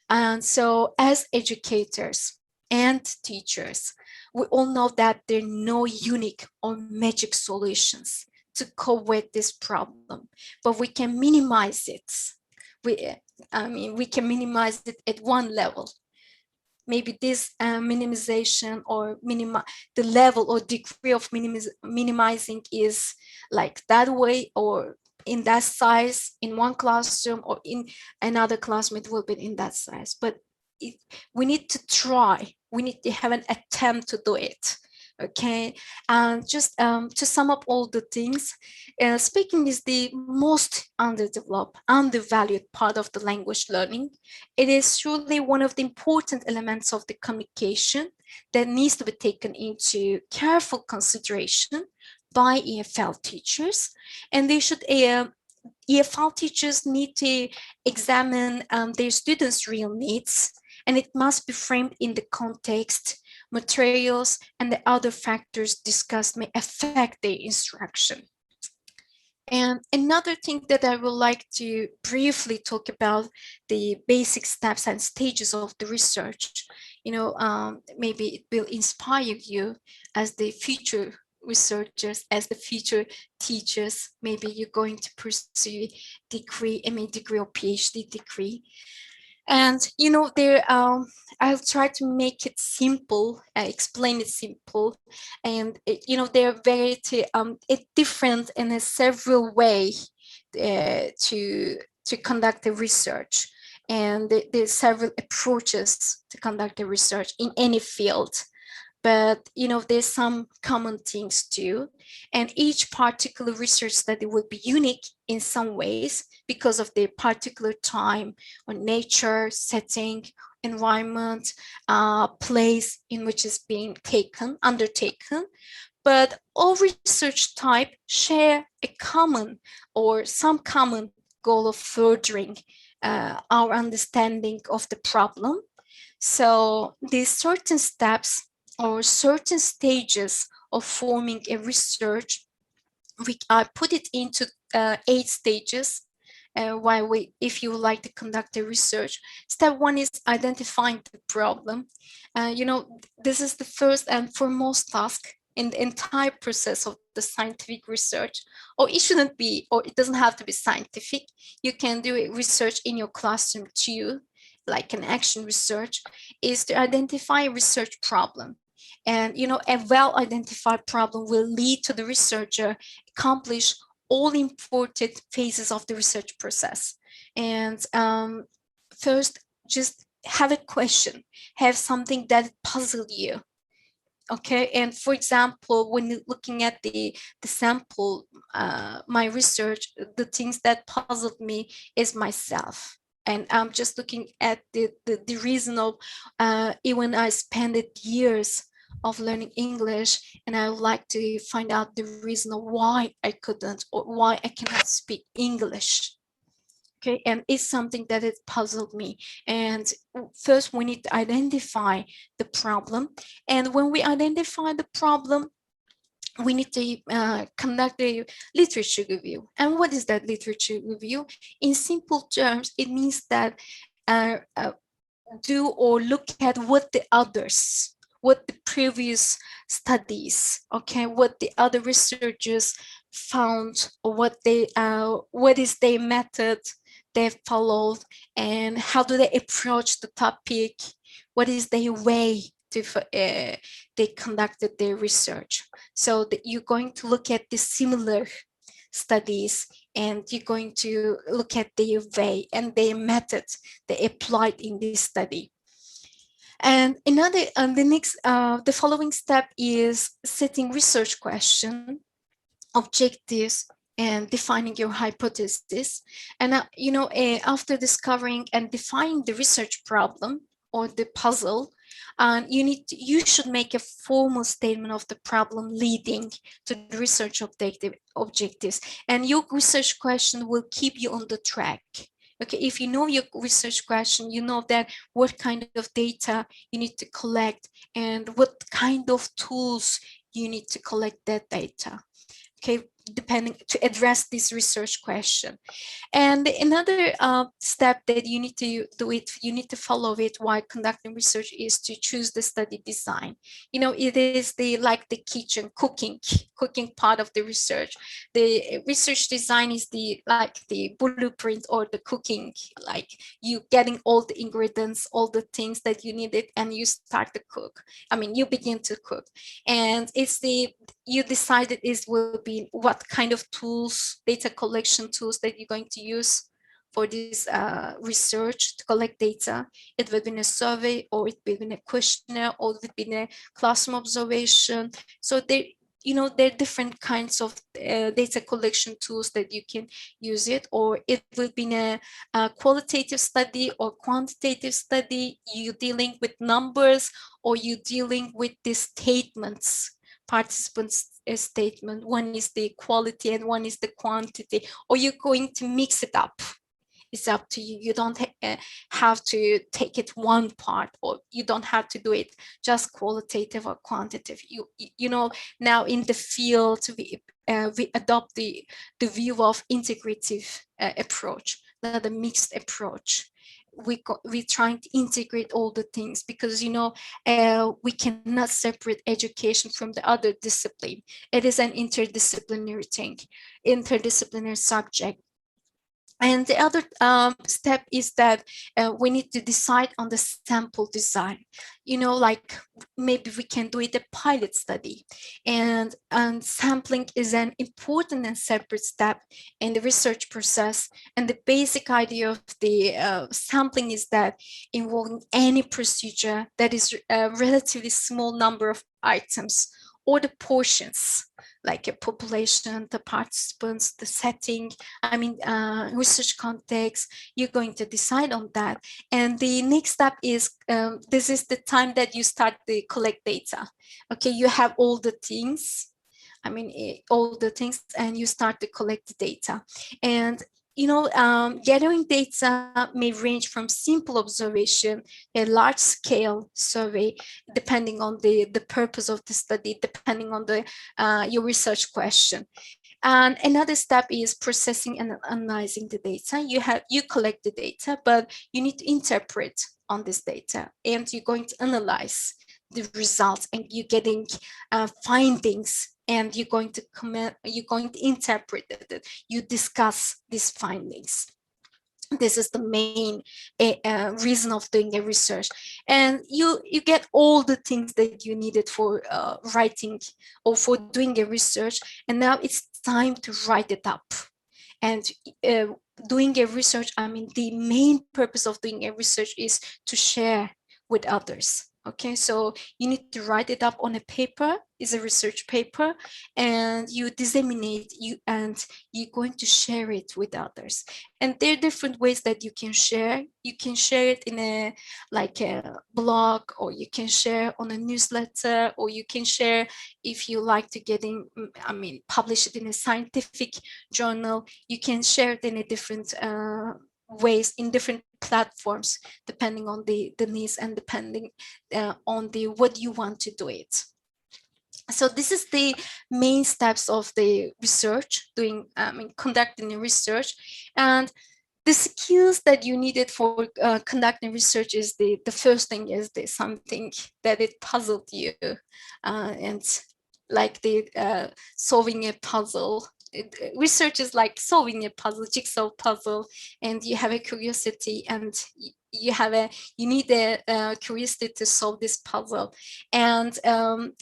And so as educators and teachers, we all know that there are no unique or magic solutions to cope with this problem, but we can minimize it. We can minimize it at one level. Maybe this minimization or the level or degree of minimizing is like that way, or in that size in one classroom, or in another classroom it will be in that size. But we need to try, we need to have an attempt to do it. Okay, and just to sum up all the things, speaking is the most underdeveloped, undervalued part of the language learning. It is truly one of the important elements of the communication that needs to be taken into careful consideration by EFL teachers, and they should EFL teachers need to examine their students' real needs, and it must be framed in the context, materials, and the other factors discussed may affect their instruction. And another thing that I would like to briefly talk about, the basic steps and stages of the research. Maybe it will inspire you as the future researchers, as the future teachers. Maybe you're going to pursue degree, MA degree or PhD degree. And I'll try to make it simple, explain it simple, and there are very different in a several way to conduct the research, and there's several approaches to conduct the research in any field. But there's some common things too, and each particular research study will be unique in some ways because of their particular time or nature, setting, environment, place in which it's being undertaken. But all research type share a common or some common goal of furthering our understanding of the problem. So these certain steps or certain stages of forming a research, I put it into 8 stages. If you would like to conduct a research, step 1 is identifying the problem. This is the first and foremost task in the entire process of the scientific research. Or it shouldn't be, or it doesn't have to be scientific. You can do research in your classroom too, like an action research, is to identify a research problem. And a well-identified problem will lead to the researcher accomplish all important phases of the research process. And first, just have a question, have something that puzzles you. Okay, and for example, when you're looking at the sample, my research, the things that puzzled me is myself. And I'm just looking at the reason of even I spent years of learning English, and I would like to find out the reason of why I couldn't or why I cannot speak English. Okay, and it's something that it puzzled me. And first we need to identify the problem. And when we identify the problem, we need to conduct a literature review. And what is that literature review? In simple terms, it means that do or look at what the others, what the previous studies, okay, what the other researchers found, or what is their method they followed, and how do they approach the topic, what is their way to they conducted their research. So that you're going to look at the similar studies, and you're going to look at their way and their methods they applied in this study. And another, the following step is setting research question, objectives, and defining your hypothesis. And after discovering and defining the research problem or the puzzle, you should make a formal statement of the problem leading to the research objectives. And your research question will keep you on the track. Okay, if you know your research question, you know that what kind of data you need to collect and what kind of tools you need to collect that data. Okay, depending to address this research question. And another step that you need to do it, you need to follow it while conducting research, is to choose the study design. It is like the kitchen cooking part of the research. The research design is like the blueprint or the cooking, like you getting all the ingredients, all the things that you needed, and you start to cook. You begin to cook, and you decided will be what kind of tools, data collection tools that you're going to use for this research to collect data. It will be in a survey, or it will be in a questionnaire, or it will be in a classroom observation. So there are different kinds of data collection tools that you can use it, or it will be in a qualitative study or quantitative study. You dealing with numbers, or you dealing with the statements, participants' statement. One is the quality and one is the quantity, or you're going to mix it up. It's up to you. You don't have to take it one part, or you don't have to do it just qualitative or quantitative. Now in the field, we adopt the view of integrative approach, not a mixed approach. We're trying to integrate all the things, because we cannot separate education from the other discipline. It is an interdisciplinary thing, interdisciplinary subject. And the other step is that we need to decide on the sample design. Like maybe we can do it a pilot study, and sampling is an important and separate step in the research process. And the basic idea of the sampling is that involving any procedure that is a relatively small number of items, or the portions, like a population, the participants, the setting, research context. You're going to decide on that. And the next step is, this is the time that you start to collect data. Okay, you have all the things, all the things, and you start to collect the data. And gathering data may range from simple observation, a large-scale survey, depending on the purpose of the study, depending on your research question. And another step is processing and analyzing the data. You collect the data, but you need to interpret on this data, and you're going to analyze the results, and you're getting findings, and you're going to comment, you're going to interpret it, you discuss these findings. This is the main reason of doing a research. And you get all the things that you needed for writing or for doing a research, and now it's time to write it up. And doing a research, the main purpose of doing a research is to share with others. Okay, so you need to write it up on a paper, is a research paper, and you disseminate and you're going to share it with others. And there are different ways that you can share. You can share it in a blog, or you can share on a newsletter, or you can share, if you like to publish it in a scientific journal. You can share it in a different ways, in different platforms, depending on the needs and depending on the what you want to do it. So this is the main steps of the research, conducting the research. And the skills that you needed for conducting research is the first thing is something that it puzzled you, and like the solving a puzzle. Research is like solving a puzzle, jigsaw puzzle, and you have a curiosity, and you need a curiosity to solve this puzzle. And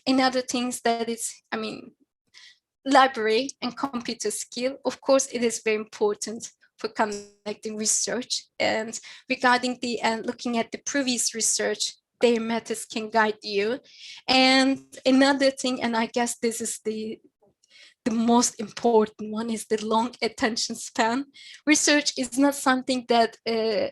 in other things that is, library and computer skill, of course, it is very important for conducting research. And regarding looking at the previous research, their methods can guide you. And another thing, and I guess this is the most important one, is the long attention span. Research is not something that to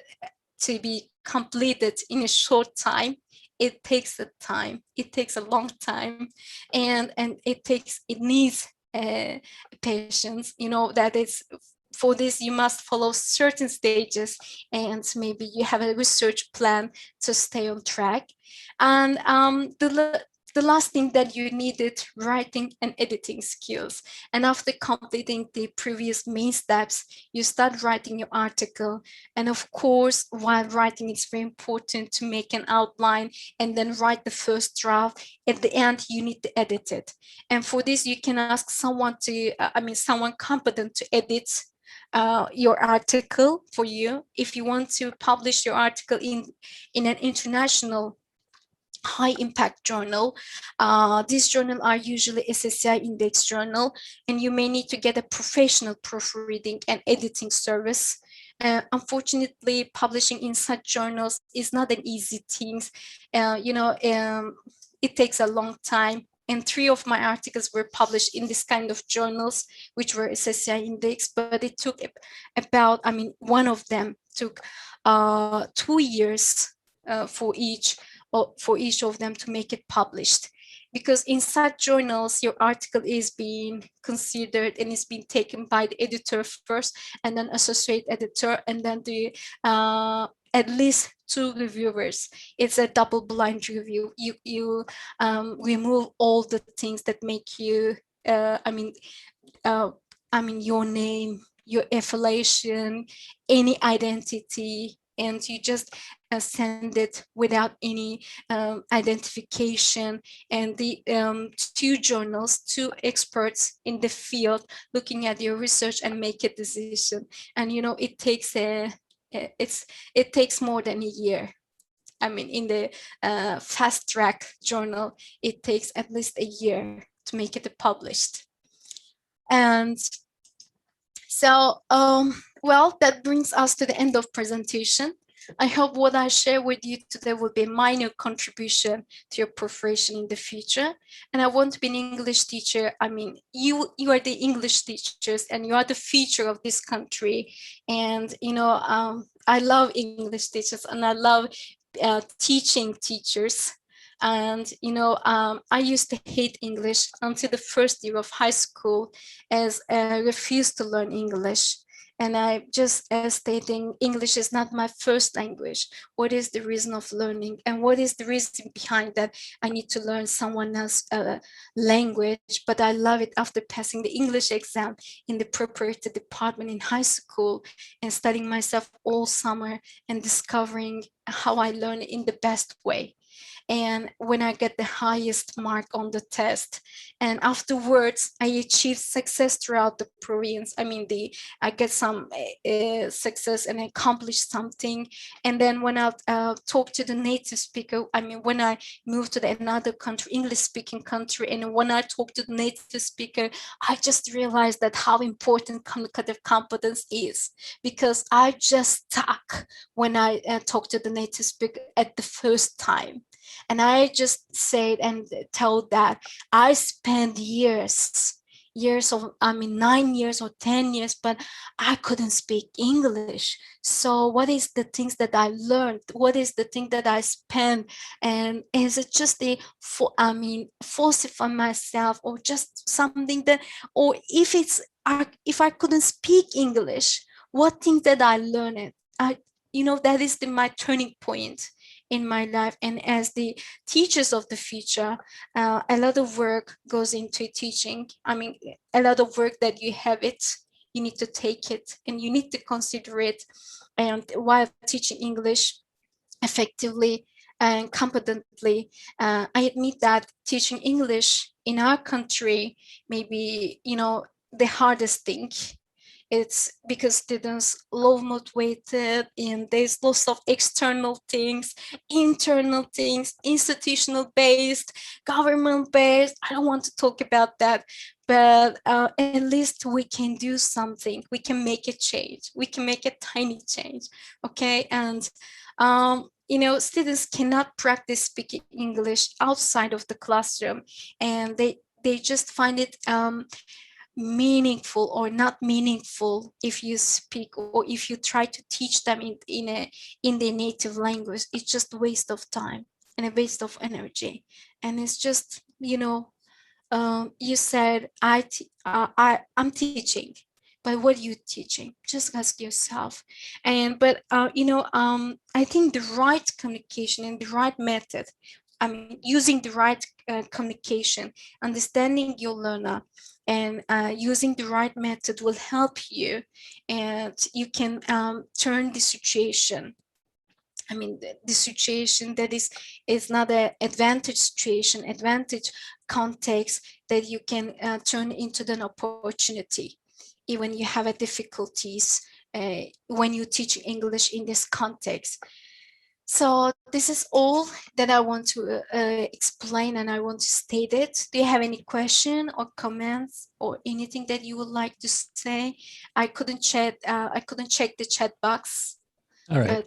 be completed in a short time. It takes a time. It takes a long time, and it needs patience. That is, for this you must follow certain stages, and maybe you have a research plan to stay on track. And the last thing that you needed, writing and editing skills. And after completing the previous main steps, you start writing your article. And of course, while writing, it's very important to make an outline and then write the first draft. At the end, you need to edit it. And for this, you can ask someone someone competent to edit your article for you. If you want to publish your article in an international high impact journal, these journals are usually SSCI index journal, and you may need to get a professional proofreading and editing service. Unfortunately, publishing in such journals is not an easy thing. It takes a long time. And 3 of my articles were published in this kind of journals, which were SSCI index, but it took about, one of them took 2 years for each of them to make it published. Because in such journals, your article is being considered and is being taken by the editor first, and then associate editor, and then the at least 2 reviewers. It's a double-blind review. You remove all the things that make you, your name, your affiliation, any identity, and you just send it without any identification. And the 2 journals, 2 experts in the field looking at your research and make a decision. And it takes more than a year. In the fast track journal, it takes at least a year to make it published. And so, well, that brings us to the end of presentation. I hope what I share with you today will be a minor contribution to your preparation in the future. And I want to be an English teacher. You are the English teachers, and you are the future of this country. And, I love English teachers, and I love teaching teachers. And, I used to hate English until the first year of high school, as I refused to learn English. And I just stating English is not my first language. What is the reason of learning? And what is the reason behind that I need to learn someone else's language? But I love it after passing the English exam in the preparatory department in high school, and studying myself all summer and discovering how I learn in the best way. And when I get the highest mark on the test, and afterwards I achieved success throughout the province. I get some success and accomplish something. And then when I talk to the native speaker, when I moved to another country, English speaking country, and when I talk to the native speaker, I just realized that how important communicative competence is, because I just stuck when I talk to the native speaker at the first time. And I just said and told that I spent years of, 9 years or 10 years, but I couldn't speak English. So what is the things that I learned? What is the thing that I spent? And is it just falsify myself, or just something that, or if I couldn't speak English, what things that I learned? That is my turning point in my life. And as the teachers of the future, a lot of work goes into teaching. A lot of work that you have it, you need to take it, and you need to consider it. And while teaching English effectively and competently, I admit that teaching English in our country may be, the hardest thing. It's because students low motivated, and there's lots of external things, internal things, institutional based, government based. I don't want to talk about that, but at least we can do something. We can make a change. We can make a tiny change. Okay. And students cannot practice speaking English outside of the classroom, and they just find it meaningful or not meaningful if you speak, or if you try to teach them in their native language. It's just a waste of time and a waste of energy. And it's just, you said I'm teaching, but what are you teaching? Just ask yourself. But I think the right communication and the right method, using the right communication, understanding your learner, and using the right method will help you, and you can turn the situation. The situation that is not an advantage situation, advantage context, that you can turn into an opportunity, even you have a difficulties when you teach English in this context. So this is all that I want to explain, and I want to state it. Do you have any question or comments or anything that you would like to say? I couldn't check the chat box. All right.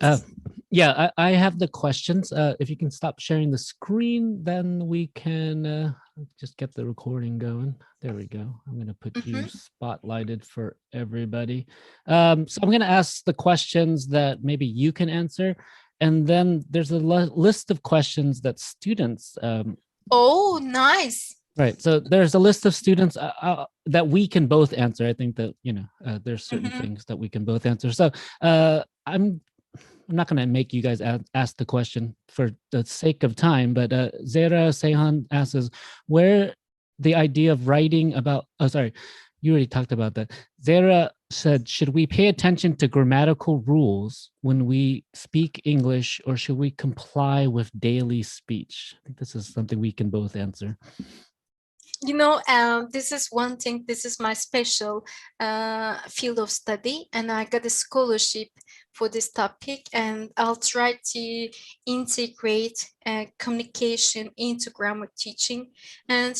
Yeah, I have the questions. If you can stop sharing the screen, then we can just get the recording going. There we go. I'm going to put you spotlighted for everybody. So I'm going to ask the questions that maybe you can answer. And then there's a list of questions that students. Oh, nice. Right. So there's a list of students that we can both answer. I think that, there's certain things that we can both answer. So I'm not going to make you guys ask the question for the sake of time, but Zera Seyhan asks, where the idea of writing about, you already talked about that. Zara said, should we pay attention to grammatical rules when we speak English, or should we comply with daily speech? I think this is something we can both answer. This is one thing, this is my special field of study, and I got a scholarship for this topic, and I'll try to integrate communication into grammar teaching. And,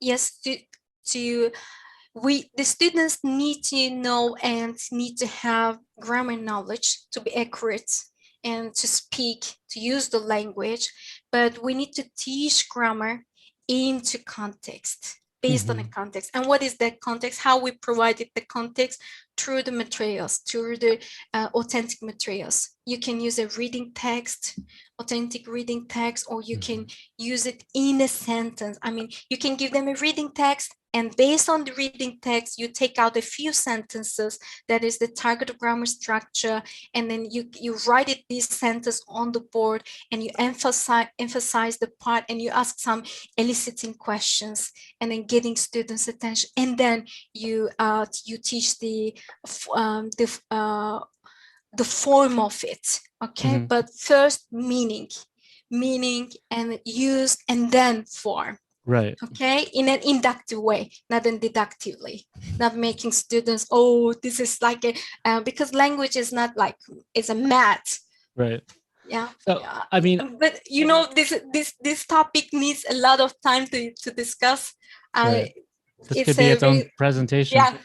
yes, the students need to know and need to have grammar knowledge to be accurate and to speak, to use the language, but we need to teach grammar into context, based on the context. And what is that context? How we provided the context? Through the materials, through the authentic materials. You can use a reading text, authentic reading text, or you can use it in a sentence. You can give them a reading text, and based on the reading text, you take out a few sentences that is the target grammar structure, and then you write it, this sentence on the board, and you emphasize the part, and you ask some eliciting questions, and then getting students' attention, and then you teach the form of it. Okay, but first meaning, and use, and then form. Right. Okay, in an inductive way, not in deductively, not making students, this is like because language is not like, it's a math. Right. Yeah. So, yeah. But this topic needs a lot of time to discuss. Right. This could be its own presentation. Yeah.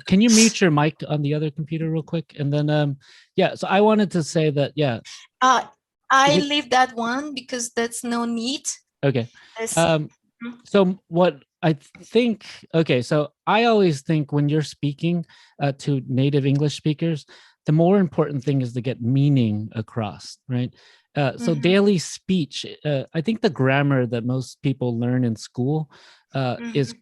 Can you mute your mic on the other computer real quick? And then, so I wanted to say that, I leave that one because that's no need. Okay. Yes. So what I think, okay, so I always think when you're speaking to native English speakers, the more important thing is to get meaning across, right? So daily speech, I think the grammar that most people learn in school is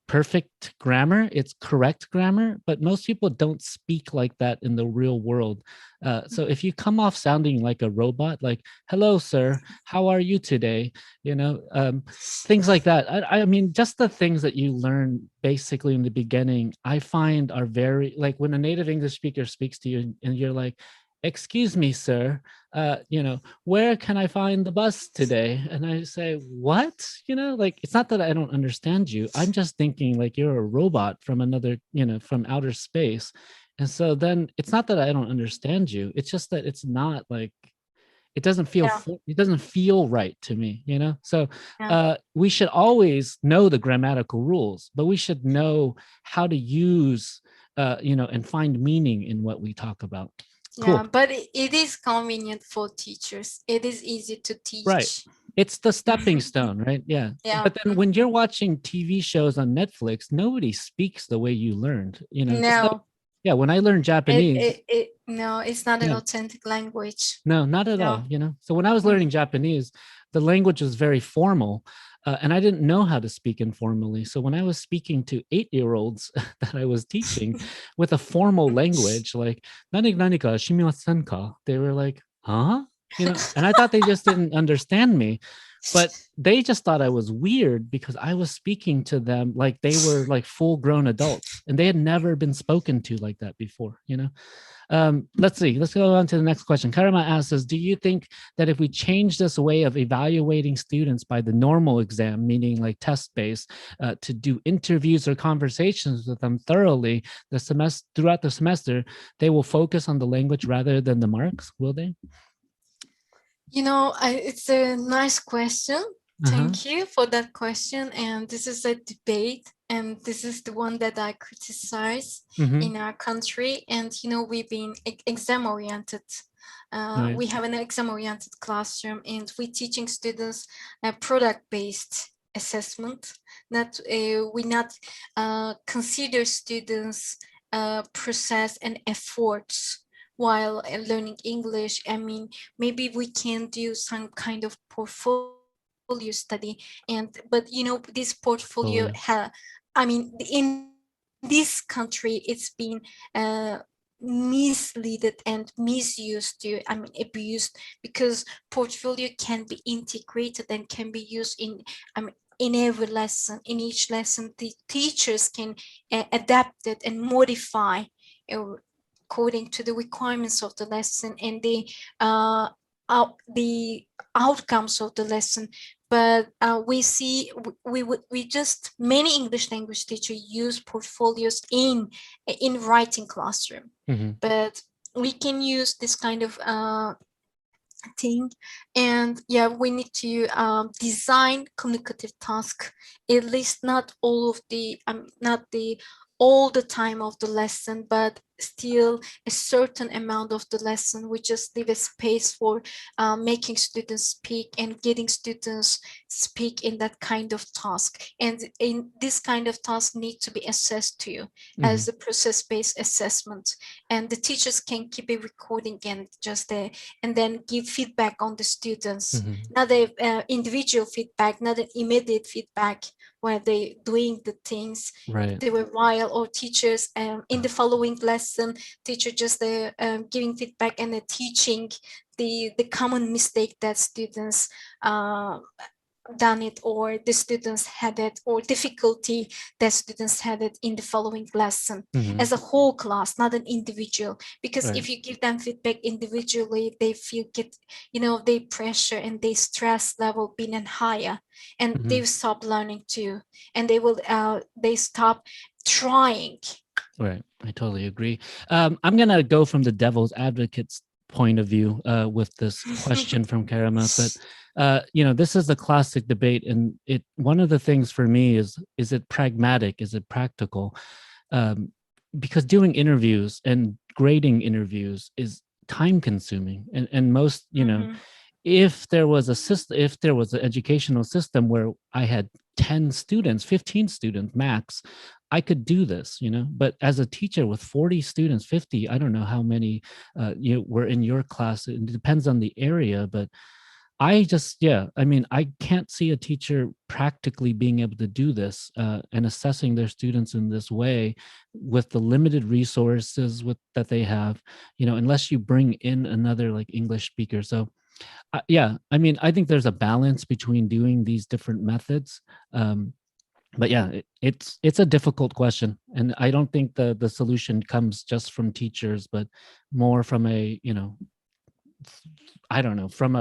perfect grammar. It's correct grammar, but most people don't speak like that in the real world. So if you come off sounding like a robot, like, hello, sir, how are you today? You know, things like that. I mean, just the things that you learn basically in the beginning, I find are very, like when a native English speaker speaks to you and you're like, excuse me, sir, you know, where can I find the bus today? And I say, what? You know, like, it's not that I don't understand you. I'm just thinking like you're a robot from another, you know, from outer space. And so then it's not that I don't understand you. It's just that it's not like, it doesn't feel it doesn't feel right to me, you know. So we should always know the grammatical rules, but we should know how to use you know, and find meaning in what we talk about. Cool. Yeah, but it is convenient for teachers. It is easy to teach. Right. It's the stepping stone, right? Yeah. But then when you're watching TV shows on Netflix, nobody speaks the way you learned, you know. Just like, yeah, when I learned Japanese, no, it's not an authentic language. No, not at all, you know. So when I was learning Japanese, the language was very formal, and I didn't know how to speak informally. So when I was speaking to 8-year-olds that I was teaching with a formal language, like "Nani nani ka shimimasen ka," they were like, "Huh?" You know, and I thought they just didn't understand me, but they just thought I was weird because I was speaking to them like they were like full-grown adults, and they had never been spoken to like that before, you know. Let's see. Let's go on to the next question. Karima asks us, do you think that if we change this way of evaluating students by the normal exam, meaning like test-based, to do interviews or conversations with them thoroughly throughout the semester, they will focus on the language rather than the marks, will they? You know, it's a nice question. Thank you for that question. And this is a debate. And this is the one that I criticize in our country. And, you know, we've been exam oriented. We have an exam oriented classroom, and we're teaching students product based assessment. We not consider students process and efforts while learning English. I mean, maybe we can do some kind of portfolio study, but you know, this portfolio I mean, in this country, it's been misleaded and misused, I mean, abused, because portfolio can be integrated and can be used in, I mean, in every lesson. In each lesson, the teachers can adapt it and modify according to the requirements of the lesson and the outcomes of the lesson. But we see we just many English language teachers use portfolios in writing classroom, but we can use this kind of thing. And yeah, we need to design communicative task, at least not all of the not the all the time of the lesson, but still a certain amount of the lesson. We just leave a space for making students speak and getting students speak in that kind of task. And in this kind of task need to be assessed too as a process-based assessment. And the teachers can keep a recording and just and then give feedback on the students, not a individual feedback, not an immediate feedback where they doing the things they were while, or teachers in the following lesson, teacher just giving feedback and teaching the common mistake that students done it, or the students had it, or difficulty that students had it in the following lesson as a whole class, not an individual. Because if you give them feedback individually, they feel they pressure and they stress level being higher, and they stop learning too, and they stop trying. Right, I totally agree. I'm gonna go from the devil's advocate's point of view with this question from Karima, but this is a classic debate, and one of the things for me is it pragmatic, is it practical? Because doing interviews and grading interviews is time consuming, and most if there was a system, if there was an educational system where I had 10 students, 15 students max, I could do this, but as a teacher with 40 students, 50, I don't know how many were in your class. It depends on the area, but I can't see a teacher practically being able to do this and assessing their students in this way with the limited resources that they have, unless you bring in another like English speaker. So I think there's a balance between doing these different methods. But yeah, it's a difficult question, and I don't think the solution comes just from teachers, but more from a I don't know, from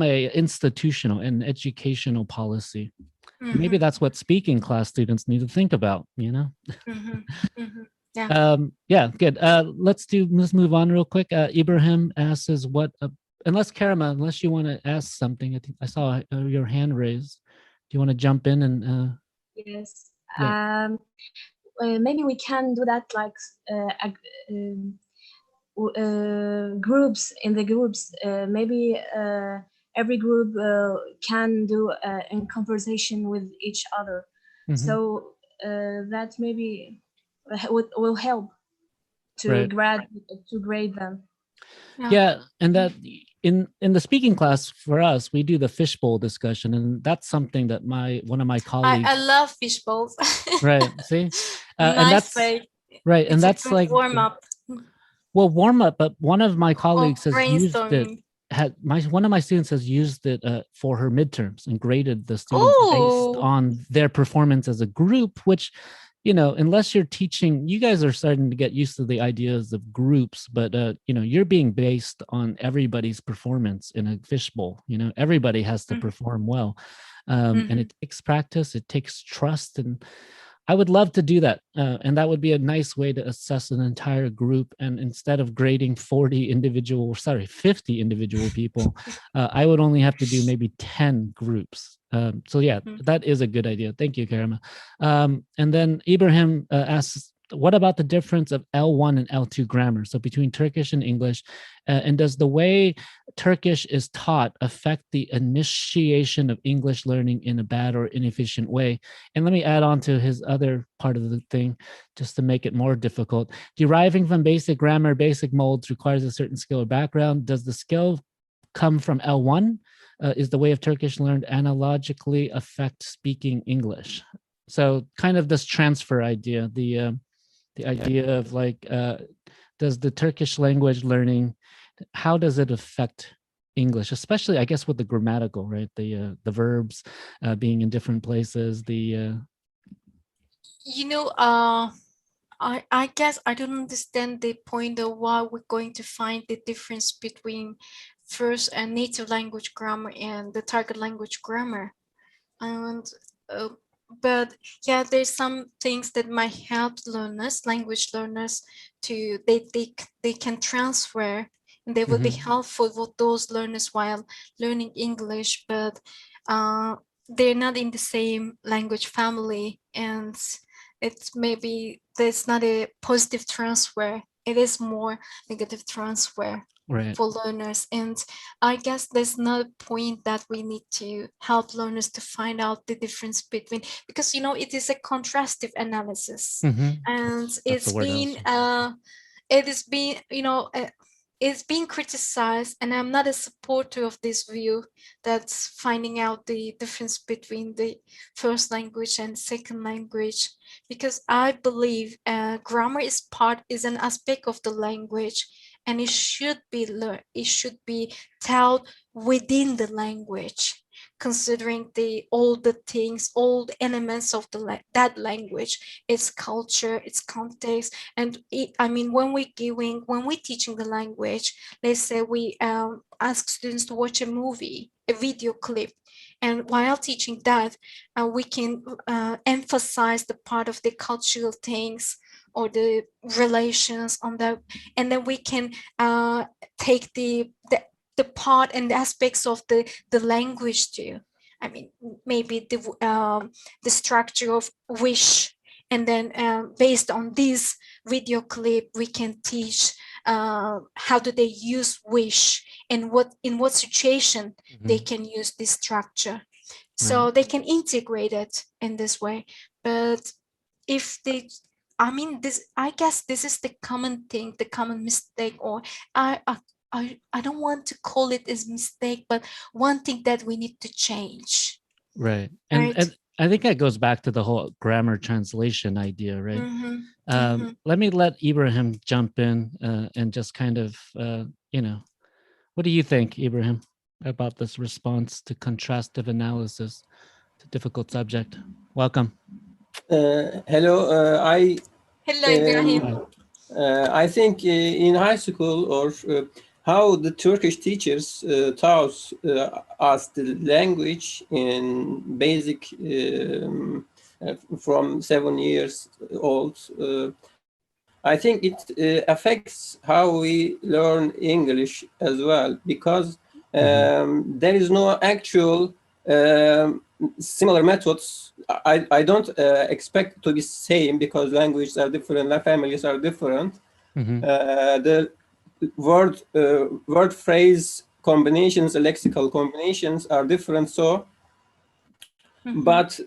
a institutional and educational policy. Maybe that's what speaking class students need to think about. Yeah, good. Let's move on real quick. Ibrahim asks what unless Karima, unless you want to ask something. I think I saw your hand raised. Do you want to jump in and yes. Yeah. Maybe we can do that like groups in the groups. Maybe every group can do a conversation with each other. So that maybe will help to grade them. Yeah, and that in the speaking class for us, we do the fishbowl discussion, and that's something that one of my colleagues. I love fishbowls. Right. See, and that's right, and that's a like warm up. Well, warm up, but one of my colleagues has used it. One of my students has used it for her midterms and graded the students based on their performance as a group, which, unless you're teaching, you guys are starting to get used to the ideas of groups, but, you're being based on everybody's performance in a fishbowl. Everybody has to perform well. And it takes practice, it takes trust, and I would love to do that. And that would be a nice way to assess an entire group. And instead of grading 50 individual people, I would only have to do maybe 10 groups. So yeah, that is a good idea. Thank you, Karima. And then Ibrahim asks, what about the difference of L1 and L2 grammar? So between Turkish and English, and does the way Turkish is taught affect the initiation of English learning in a bad or inefficient way? And let me add on to his other part of the thing, just to make it more difficult. Deriving from basic grammar, basic molds requires a certain skill or background. Does the skill come from L1? Is the way of Turkish learned analogically affect speaking English? So kind of this transfer idea, the idea of like, does the Turkish language learning, how does it affect English, especially I guess with the grammatical, right? The verbs being in different places, I guess I don't understand the point of why we're going to find the difference between first and native language grammar and the target language grammar. And but yeah, there's some things that might help learners, language learners, to they can transfer, and they will be helpful for those learners while learning English, but they're not in the same language family, and it's maybe there's not a positive transfer. It is more negative transfer. Right. For learners. And I guess there's no point that we need to help learners to find out the difference between, because it is a contrastive analysis, and it's been criticized, and I'm not a supporter of this view that's finding out the difference between the first language and second language, because I believe grammar is an aspect of the language, and it should be learned. It should be taught within the language, considering all the things, all the elements of that language, its culture, its context. And when we're teaching the language, let's say we ask students to watch a movie, a video clip, and while teaching that, we can emphasize the part of the cultural things or the relations on that, and then we can take the part and the aspects of the language too. Maybe the structure of wish, and then based on this video clip we can teach how do they use wish, and in what situation they can use this structure. So they can integrate it in this way. But if they, I mean, I guess this is the common thing, the common mistake, or I don't want to call it as mistake, but one thing that we need to change. Right. And I think that goes back to the whole grammar translation idea, right? Let me let Ibrahim jump in and just kind of, what do you think, Ibrahim, about this response to contrastive analysis to difficult subject? Welcome. Hello. Hello, Ibrahim. I think in high school, or how the Turkish teachers taught us the language in basic from 7 years old. I think it affects how we learn English as well, because there is no actual similar methods. I don't expect to be same, because languages are different, families are different. The word phrase combinations, lexical combinations are different. So, but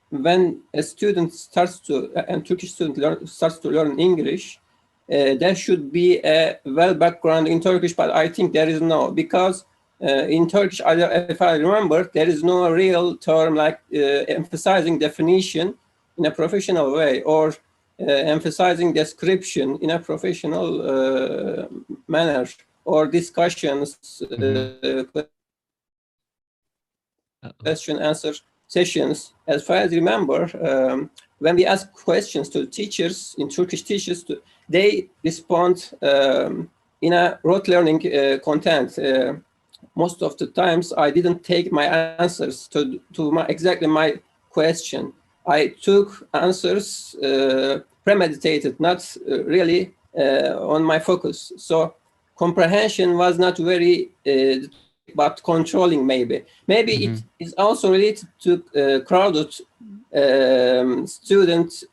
when a student starts to, and Turkish student starts to learn English, there should be a well background in Turkish, but I think there is no, because in Turkish, if I remember, there is no real term like emphasizing definition in a professional way, or emphasizing description in a professional manner, or discussions, question answer sessions. As far as I remember, when we ask questions to teachers, in Turkish teachers, they respond in a rote learning content. Most of the times, I didn't take my answers to exactly my question. I took answers premeditated, not really on my focus. So comprehension was not very, but controlling maybe. Maybe it is also related to crowded student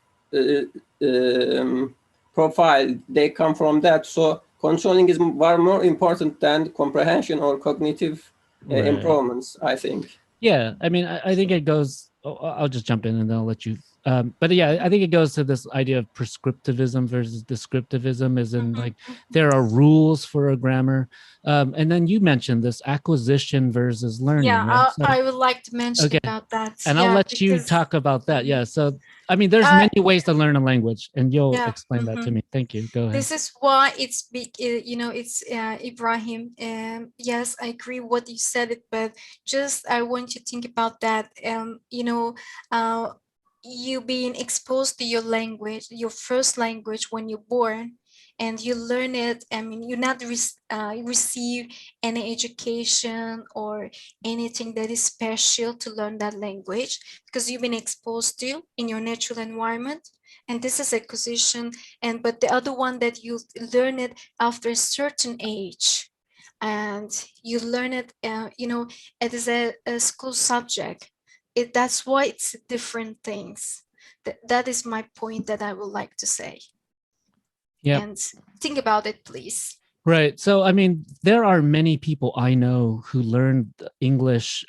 profile. They come from that. So controlling is far more important than comprehension or cognitive improvements, I think. Yeah, I mean, I think it goes, I'll just jump in and then I'll let you. But yeah, I think it goes to this idea of prescriptivism versus descriptivism, as in like there are rules for a grammar. And then you mentioned this acquisition versus learning. Yeah, right? I would like to mention about that. And I'll let you talk about that. Yeah. So, I mean, there's many ways to learn a language, and you'll explain that to me. Thank you. Go ahead. This is why it's big, it's Ibrahim. Yes, I agree what you said it, but just I want you to think about that. You being exposed to your language, your first language when you're born, and you learn it. I mean, you not receive any education or anything that is special to learn that language, because you've been exposed to in your natural environment. And this is acquisition. But the other one that you learn it after a certain age, and you learn it, it is a school subject. That's why it's different things. That is my point that I would like to say. Yeah. And think about it, please. Right. So, I mean, there are many people I know who learned English,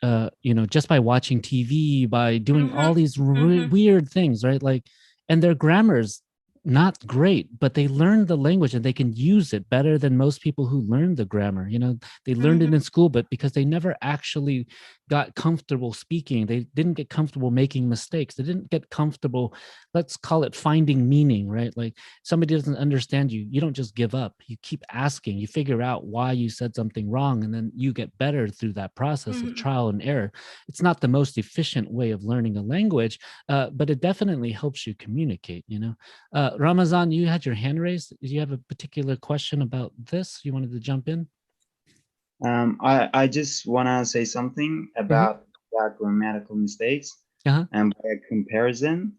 just by watching TV, by doing all these weird things, right? Like, and their grammar's not great, but they learned the language and they can use it better than most people who learned the grammar. They learned it in school, but because they never actually got comfortable speaking, they didn't get comfortable making mistakes. They didn't get comfortable, let's call it finding meaning, right? Like somebody doesn't understand you, you don't just give up. You keep asking, you figure out why you said something wrong, and then you get better through that process of trial and error. It's not the most efficient way of learning a language, but it definitely helps you communicate, Ramazan, you had your hand raised. Do you have a particular question about this? You wanted to jump in? I just want to say something about grammatical mistakes and by comparison.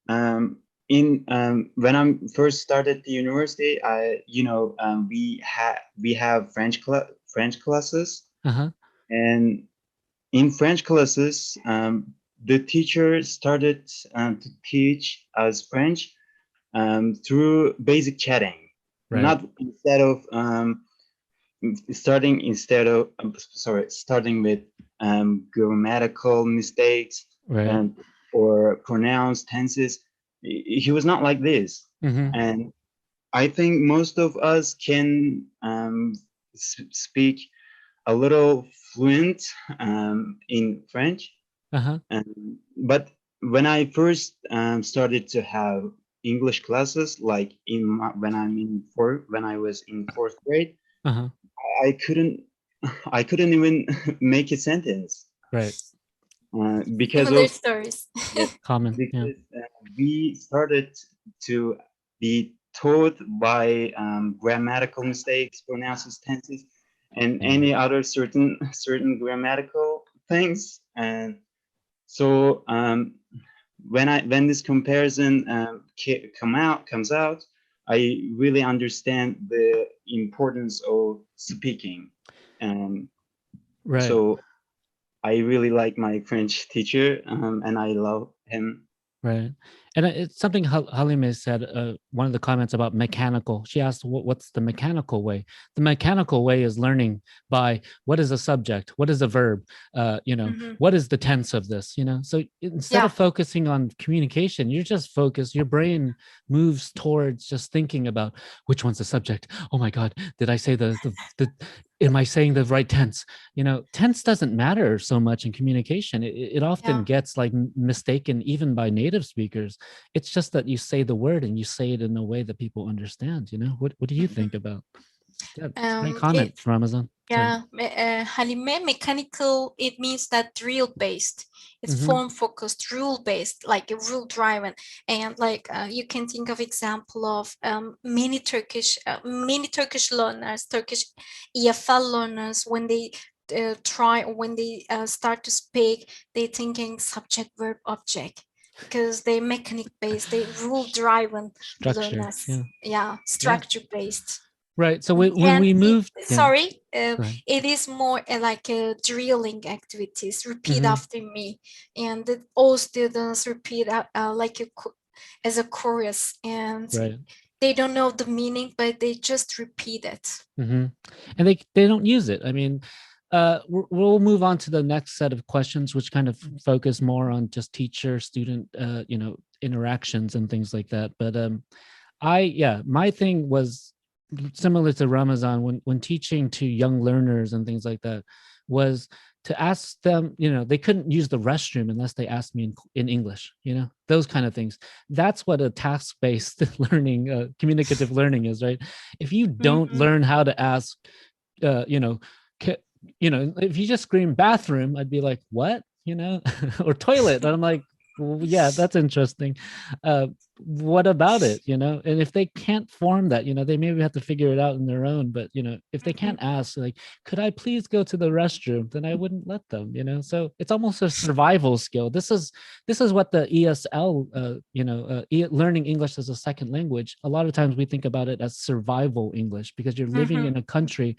When I first started the university, we have French classes, and in French classes, the teacher started to teach us French through basic chatting. not instead of starting with grammatical mistakes or pronounced tenses. He was not like this. And I think most of us can speak a little fluent in French. But when I first started to have English classes, like when I was in fourth grade, I couldn't even make a sentence. Because Similar of stories. Common. Because we started to be taught by grammatical mistakes, pronounced tenses, and any other certain grammatical things. And so when this comparison comes out, I really understand the importance of speaking. So I really like my French teacher, and I love him. Right. And it's something Halime said, one of the comments about mechanical. She asked, what's the mechanical way? The mechanical way is learning by what is a subject? What is a verb? What is the tense of this? So instead of focusing on communication, you're just focused, your brain moves towards just thinking about which one's the subject. Oh my God, did I say am I saying the right tense? Tense doesn't matter so much in communication. It often gets like mistaken even by native speakers. It's just that you say the word and you say it in a way that people understand. What do you think about that? Great comment, Ramazan. Halime, mechanical, it means that drill based. It's form focused, rule based, like a rule driven. And like you can think of example of many Turkish learners, Turkish EFL learners, when they start to speak, they thinking subject, verb, object, because they mechanic based, they rule driven learners. Structure based. Right. So when we moved, it is more like a drilling activities. Repeat after me, and all students repeat like as a chorus, and they don't know the meaning, but they just repeat it. And they don't use it. I mean, we'll move on to the next set of questions, which kind of focus more on just teacher-student, interactions and things like that. But my thing was similar to Ramazan when teaching to young learners and things like that, was to ask them, they couldn't use the restroom unless they asked me in English, those kind of things. That's what a task-based learning, communicative learning is, right? If you don't learn how to ask, if you just scream bathroom, I'd be like, what? Or toilet. And I'm like, well, yeah, that's interesting. What about it? And if they can't form that, they maybe have to figure it out on their own. But if they can't ask, like, could I please go to the restroom, then I wouldn't let them. So it's almost a survival skill. This is what the ESL, learning English as a second language. A lot of times we think about it as survival English, because you're living in a country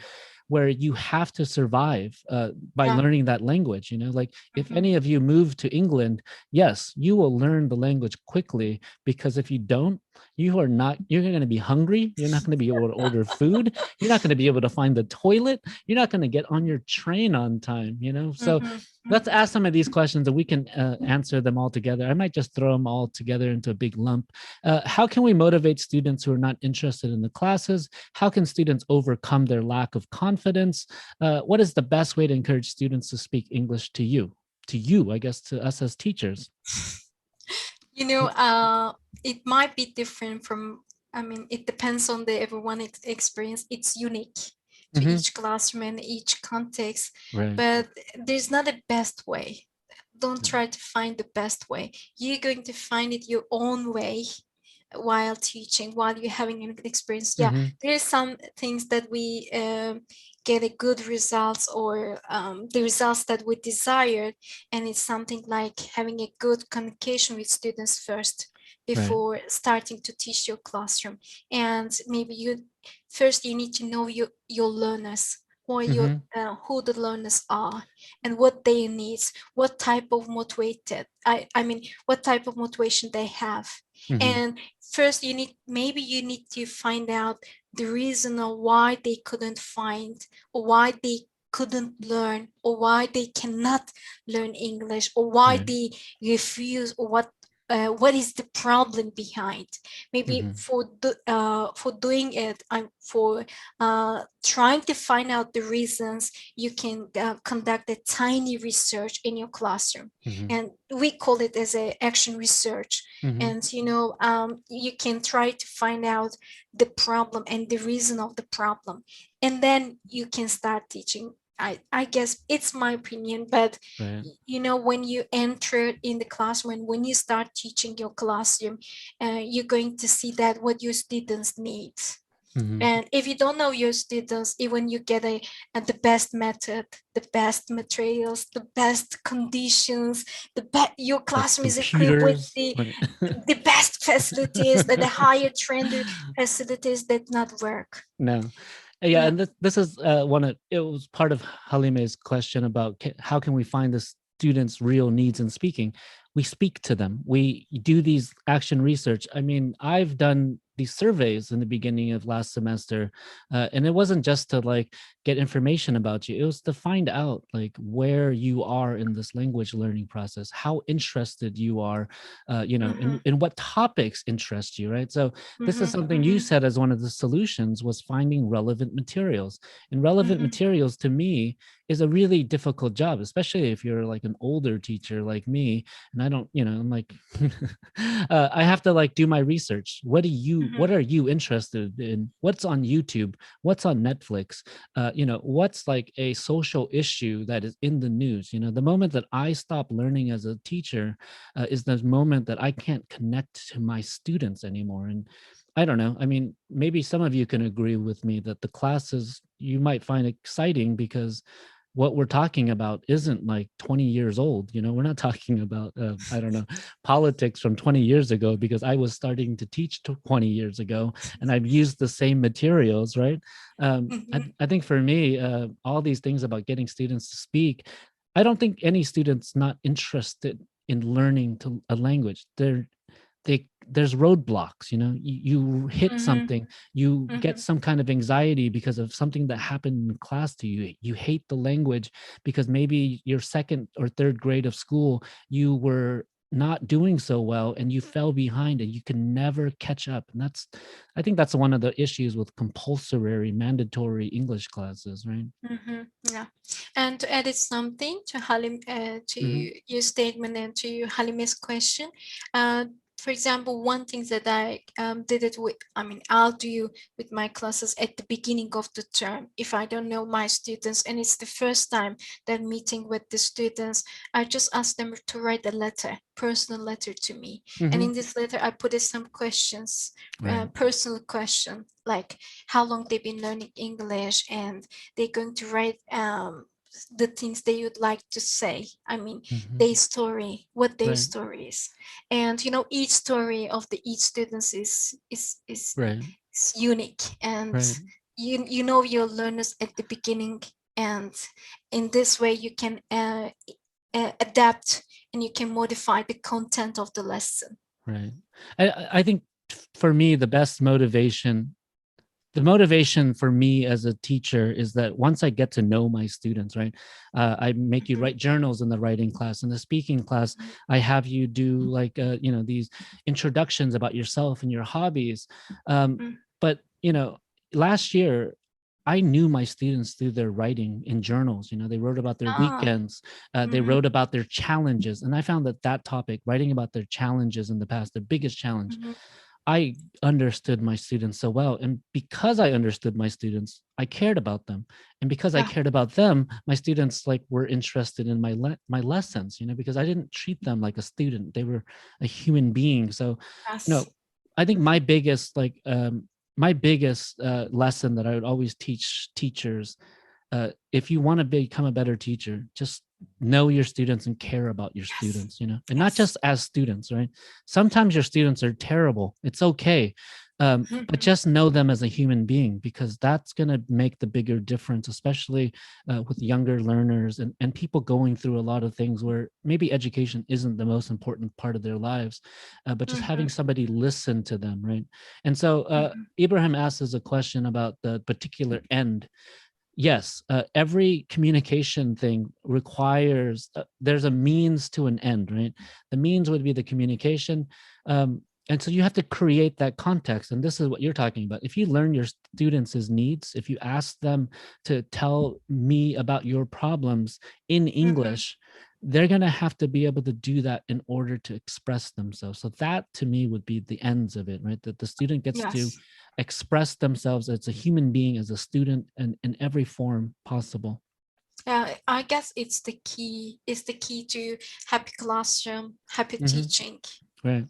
where you have to survive by learning that language. Like if any of you move to England, yes, you will learn the language quickly, because if you don't, you're going to be hungry. You're not going to be able to order food. You're not going to be able to find the toilet. You're not going to get on your train on time, So let's ask some of these questions and we can answer them all together. I might just throw them all together into a big lump. How can we motivate students who are not interested in the classes? How can students overcome their lack of confidence? What is the best way to encourage students to speak English to you? To you, I guess, to us as teachers. It might be different from, it depends on everyone's experience. It's unique to each classroom and each context, but there's not a best way. Don't try to find the best way. You're going to find it your own way while teaching, while you're having an experience. There's some things that we get a good results, or the results that we desired, and it's something like having a good communication with students first before starting to teach your classroom. And maybe you need to know your learners, or who the learners are and what they need, what type of what type of motivation they have. And first maybe you need to find out the reason of why they couldn't find, or why they couldn't learn, or why they cannot learn English, or why they refuse, or what is the problem behind. Maybe for doing it, for trying to find out the reasons, you can conduct a tiny research in your classroom, and we call it as a action research. And you can try to find out the problem and the reason of the problem, and then you can start teaching. I guess it's my opinion, but when you enter in the classroom and when you start teaching your classroom, you're going to see that what your students need. And if you don't know your students, even you get the best method, the best materials, the best conditions, your classroom is equipped with the best facilities, the higher trend facilities, that not work. No. Yeah, and this is it was part of Halime's question about how can we find the students' real needs in speaking. We speak to them. We do these action research. I mean, I've done these surveys in the beginning of last semester, and it wasn't just to like get information about you. It was to find out like where you are in this language learning process, how interested you are, in what topics interest you, right? So this is something you said as one of the solutions was finding relevant materials. And relevant materials to me is a really difficult job, especially if you're like an older teacher like me. And I don't, I'm like, I have to like do my research. What are you interested in? What's on YouTube? What's on Netflix? What's like a social issue that is in the news? The moment that I stop learning as a teacher is the moment that I can't connect to my students anymore. And I don't know. I mean, maybe some of you can agree with me that the classes you might find exciting because what we're talking about isn't like 20 years old. We're not talking about, I don't know, politics from 20 years ago, because I was starting to teach 20 years ago and I've used the same materials, right? I think for me, all these things about getting students to speak, I don't think any student's not interested in learning a language. There's roadblocks, you hit something, you get some kind of anxiety because of something that happened in class to you. You hate the language because maybe your second or third grade of school, you were not doing so well and you fell behind and you can never catch up. And I think that's one of the issues with compulsory, mandatory English classes, right? Yeah. And to add something to Halim, to your statement and to Halime's question, for example, one thing that I I'll do with my classes at the beginning of the term, if I don't know my students and it's the first time that meeting with the students, I just ask them to write a personal letter to me. And in this letter, I put some questions, personal question, like how long they've been learning English, and they're going to write the things they would like to say. I mean, their story, what their story is. And each story of each students is unique, and your learners at the beginning, and in this way you can adapt and you can modify the content of the lesson. Right. I think for me, the motivation for me as a teacher is that once I get to know my students, right, I make you write journals in the writing class. In the speaking class, I have you do like, these introductions about yourself and your hobbies. But, last year, I knew my students through their writing in journals. They wrote about their weekends. They wrote about their challenges. And I found that topic, writing about their challenges in the past, their biggest challenge, I understood my students so well. And because I understood my students, I cared about them. And because I cared about them, my students were interested in my lessons, because I didn't treat them like a student. They were a human being. So, I think my biggest lesson that I would always teach teachers, if you want to become a better teacher, just know your students and care about your students, and not just as students, right? Sometimes your students are terrible. It's okay. but just know them as a human being, because that's going to make the bigger difference, especially with younger learners and people going through a lot of things where maybe education isn't the most important part of their lives, but just having somebody listen to them, right? And so Ibrahim asked us a question about the particular end. Yes, every communication thing requires, there's a means to an end, right? The means would be the communication. And so you have to create that context. And this is what you're talking about. If you learn your students' needs, if you ask them to tell me about your problems in English, they're going to have to be able to do that in order to express themselves. So that to me would be the ends of it, right? That the student gets to express themselves as a human being, as a student, and in every form possible. I guess it's the key to happy classroom, happy teaching. Right.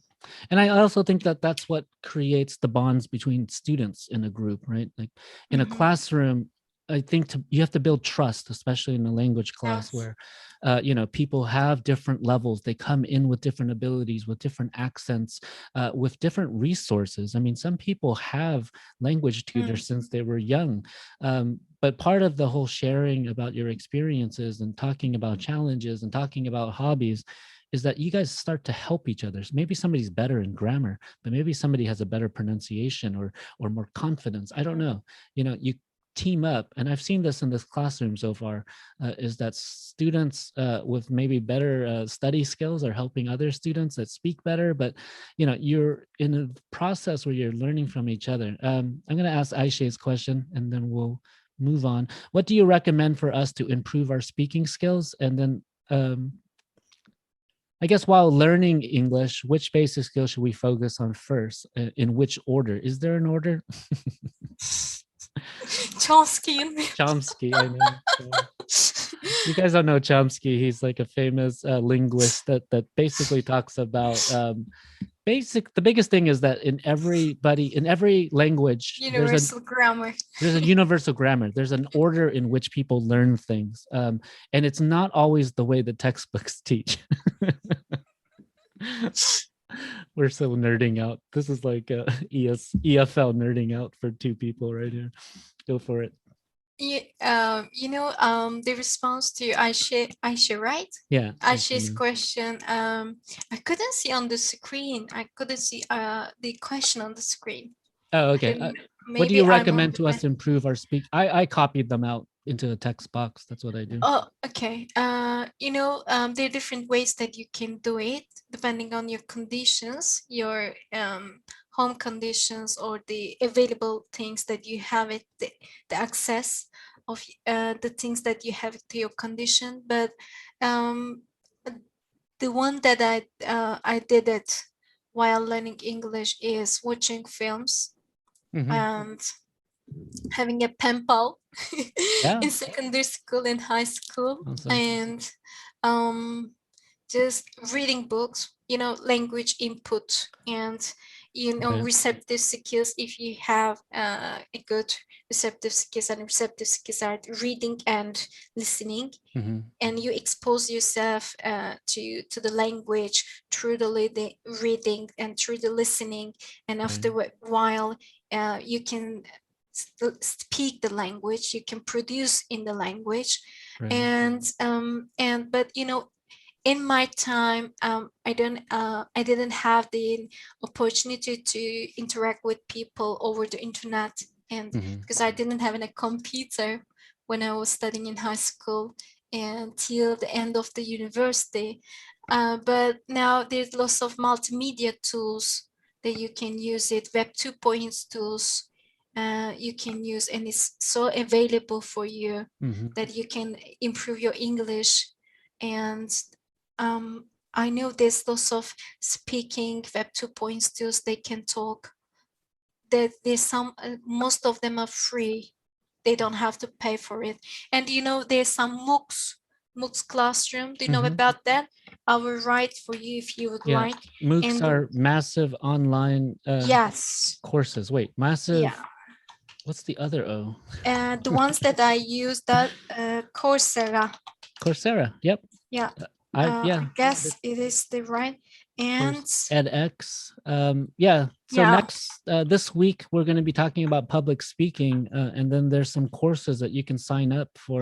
And I also think that that's what creates the bonds between students in a group, right? Like in a classroom, I think you have to build trust, especially in a language class where, people have different levels. They come in with different abilities, with different accents, with different resources. I mean, some people have language tutors since they were young. But part of the whole sharing about your experiences and talking about challenges and talking about hobbies is that you guys start to help each other. So maybe somebody's better in grammar, but maybe somebody has a better pronunciation or more confidence. I don't know. You team up, and I've seen this in this classroom so far, is that students with maybe better study skills are helping other students that speak better, but you're in a process where you're learning from each other. I'm going to ask Aisha's question and then we'll move on. What do you recommend for us to improve our speaking skills? And then I guess while learning English, which basic skills should we focus on first? In which order? Is there an order? Chomsky, I know. You guys don't know Chomsky. He's like a famous linguist that basically talks about the biggest thing is that in every language, universal grammar. There's a universal grammar. There's an order in which people learn things. And it's not always the way the textbooks teach. We're so nerding out. This is like EFL nerding out for two people right here. Go for it. The response to Aisha, right? Yeah. Aisha's question. I couldn't see on the screen. I couldn't see the question on the screen. Oh, okay. What do you recommend to us improve our speak? I copied them out into the text box. That's what I do. Oh, okay. There are different ways that you can do it depending on your conditions, your home conditions, or the available things that you have it, the access of the things that you have to your condition. But the one that I did it while learning English is watching films and having a pen pal in secondary school and high school, and just reading books, language input, and receptive skills. If you have a good receptive skills, and receptive skills are reading and listening, and you expose yourself to the language through the reading and through the listening, and after a while you can speak the language, you can produce in the language. But in my time, I didn't have the opportunity to interact with people over the internet, and because I didn't have a computer when I was studying in high school until the end of the university. But now there's lots of multimedia tools that you can use it, Web 2.0 tools you can use, and it's so available for you that you can improve your English. And I know there's lots of speaking Web 2.0 tools. They can talk. There's some, most of them are free. They don't have to pay for it. And there's some MOOCs classroom. Do you know about that? I will write for you if you would like. MOOCs are massive online courses. Wait, massive. Yeah. What's the other O? The ones that I use, that Coursera. Coursera. Yep. Yeah. I guess it is the right. And edX. Yeah. So yeah. next this week we're going to be talking about public speaking, and then there's some courses that you can sign up for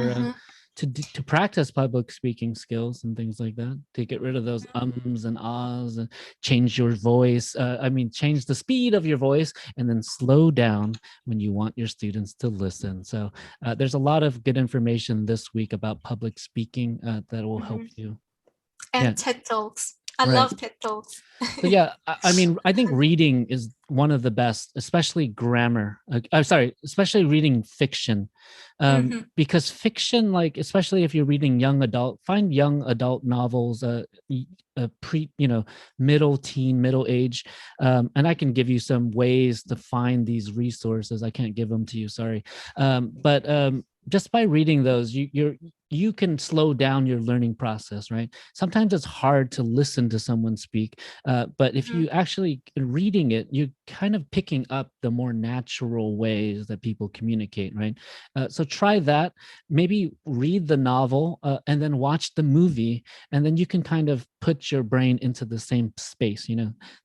to practice public speaking skills and things like that, to get rid of those ums and ahs and change your voice. Change the speed of your voice and then slow down when you want your students to listen. So there's a lot of good information this week about public speaking that will help you. And TED Talks. I Right. love TED Talks. So yeah, I think reading is one of the best, especially grammar. Especially reading fiction, because fiction, like especially if you're reading young adult, find young adult novels, middle teen, middle age, and I can give you some ways to find these resources. I can't give them to you, sorry, but just by reading those, you can slow down your learning process, right? Sometimes it's hard to listen to someone speak, but if you actually reading it, you're kind of picking up the more natural ways that people communicate, right? So try that. Maybe read the novel and then watch the movie, and then you can kind of put your brain into the same space.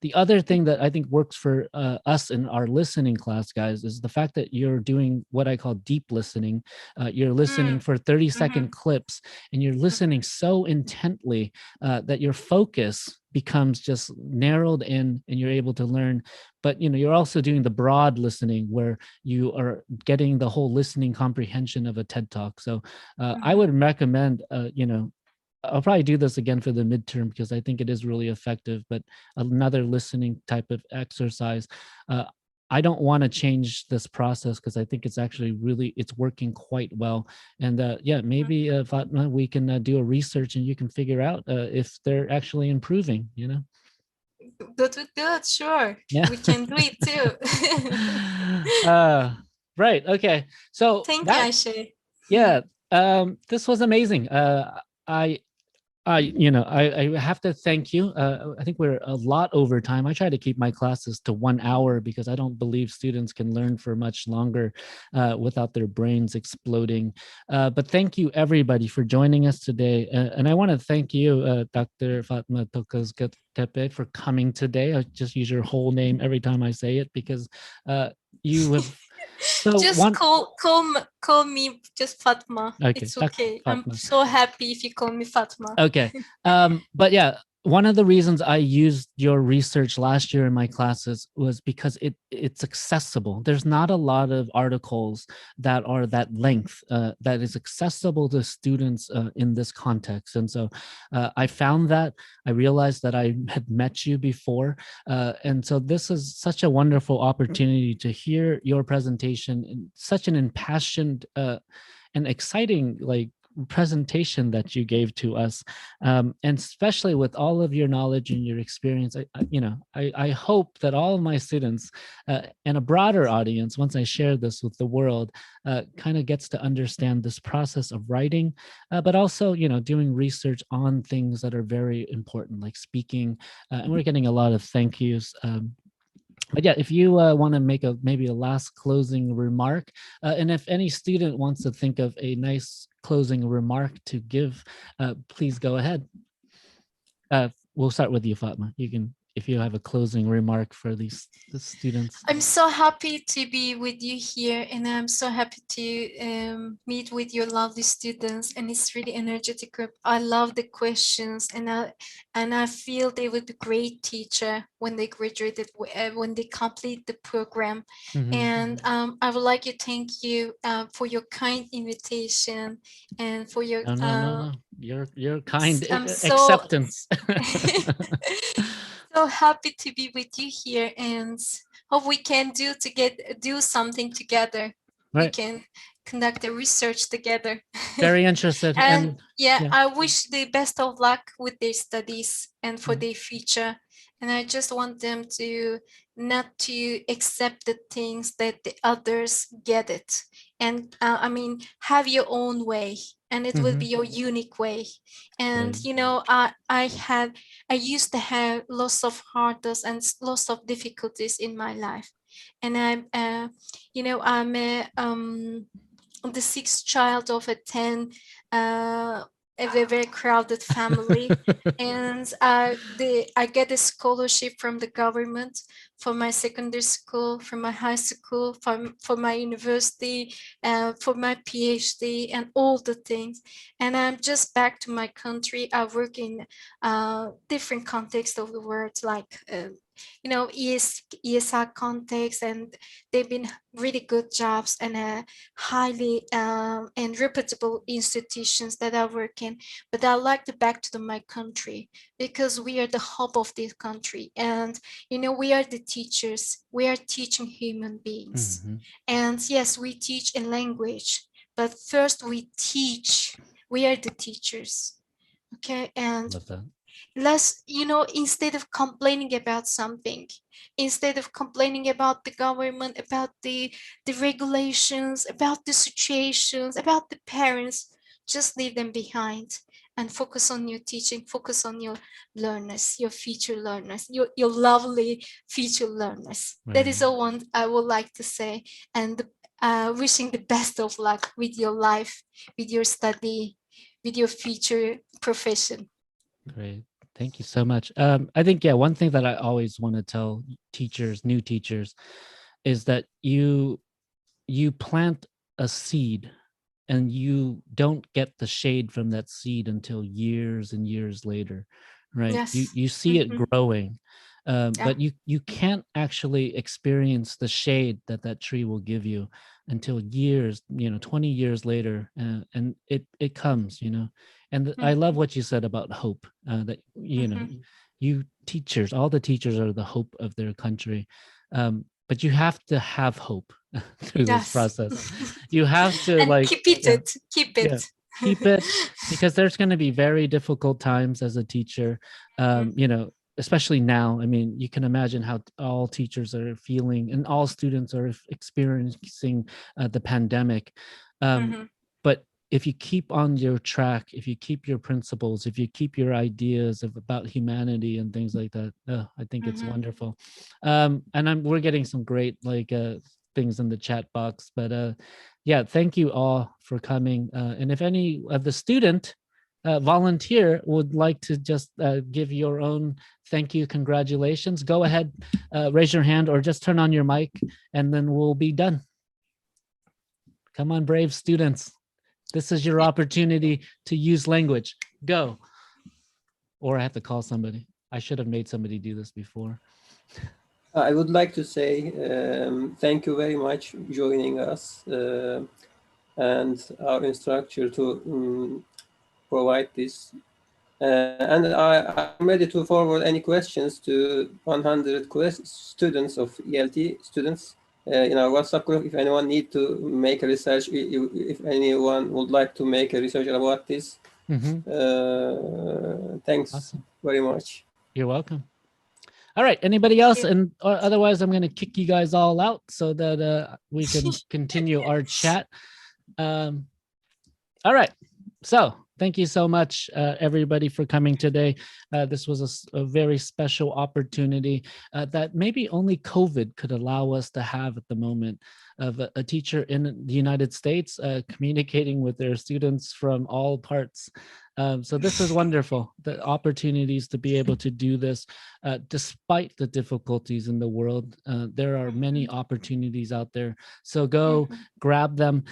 The other thing that I think works for us in our listening class, guys, is the fact that you're doing what I call deep listening. You're listening for 30-second clips, and you're listening so intently that your focus becomes just narrowed in and you're able to learn. But you're also doing the broad listening where you are getting the whole listening comprehension of a TED Talk. So I would recommend I'll probably do this again for the midterm because I think it is really effective, but another listening type of exercise. I don't want to change this process because I think it's actually it's working quite well. And maybe Fatma, we can do a research and you can figure out if they're actually improving, Good, sure. Yeah. We can do it too. Right. Okay. So thank you, Ayşe. Yeah. This was amazing. I have to thank you. I think we're a lot over time. I try to keep my classes to 1 hour because I don't believe students can learn for much longer without their brains exploding. But thank you, everybody, for joining us today. And I want to thank you, Dr. Fatma Tokoz-Goktepe, for coming today. I just use your whole name every time I say it because you have... So just call me just Fatma. Okay, it's okay. Fatma. I'm so happy if you call me Fatma. Okay. But yeah, one of the reasons I used your research last year in my classes was because it's accessible. There's not a lot of articles that are that length that is accessible to students in this context. And so I found that. I realized that I had met you before. And so this is such a wonderful opportunity to hear your presentation in such an impassioned and exciting presentation that you gave to us, and especially with all of your knowledge and your experience. I hope that all of my students and a broader audience, once I share this with the world, kind of gets to understand this process of writing, but also doing research on things that are very important, like speaking, and we're getting a lot of thank yous. But yeah, if you want to make maybe a last closing remark, and if any student wants to think of a nice closing remark to give, please go ahead. We'll start with you, Fatma. You can, if you have a closing remark for the students. I'm so happy to be with you here, and I'm so happy to meet with your lovely students, and it's really energetic group. I love the questions, and I feel they will be great teacher when they graduated, when they complete the program. And I would like to thank you for your kind invitation and for your no. Your kind I'm acceptance. So happy to be with you here, and hope we can do something together. Right. We can conduct the research together. Very interested. And yeah, I wish the best of luck with their studies and for their future. And I just want them to not to accept the things that the others get it. And have your own way, and it will be your unique way. And I used to have lots of hurdles and lots of difficulties in my life, and I'm the sixth child of a 10 a very, very crowded family. And I get a scholarship from the government for my secondary school, for my high school, for my university, for my PhD, and all the things. And I'm just back to my country. I work in different contexts of the world, like ESR context, and they've been really good jobs and highly and reputable institutions that I work in. But I like to back to my country, because we are the hub of this country, and we are the teachers. We are teaching human beings. And yes, we teach a language, but first we teach. We are the teachers. Okay. And less, instead of complaining about something, instead of complaining about the government, about the regulations, about the situations, about the parents, just leave them behind and focus on your teaching, focus on your learners, your future learners, your lovely future learners. Right. That is all I would like to say. And wishing the best of luck with your life, with your study, with your future profession. Great. Thank you so much. I think, one thing that I always want to tell teachers, new teachers, is that you plant a seed and you don't get the shade from that seed until years and years later, right? Yes. You see it growing, but you can't actually experience the shade that tree will give you until years, 20 years later, and it comes, And I love what you said about hope, that, you teachers, all the teachers are the hope of their country. But you have to have hope through this process. You have to keep it. Keep it, because there's going to be very difficult times as a teacher, especially now. I mean, you can imagine how all teachers are feeling and all students are experiencing the pandemic. But if you keep on your track, if you keep your principles, if you keep your ideas about humanity and things like that, I think it's wonderful. And we're getting some great things in the chat box, but thank you all for coming. And if any of the student volunteer would like to just give your own thank you, congratulations, go ahead, raise your hand or just turn on your mic, and then we'll be done. Come on, brave students. This is your opportunity to use language. Go. Or I have to call somebody. I should have made somebody do this before. I would like to say thank you very much for joining us and our instructor to provide this. And I'm ready to forward any questions to 100 students of ELT students in our WhatsApp group. If anyone need to make a research, if anyone would like to make a research about this, thanks very much. You're welcome. All right, anybody else? And otherwise, I'm going to kick you guys all out so that we can continue our chat. All right, so thank you so much, everybody, for coming today. This was a very special opportunity that maybe only COVID could allow us to have at the moment, of a teacher in the United States communicating with their students from all parts. So this is wonderful, the opportunities to be able to do this despite the difficulties in the world. There are many opportunities out there. So go grab them,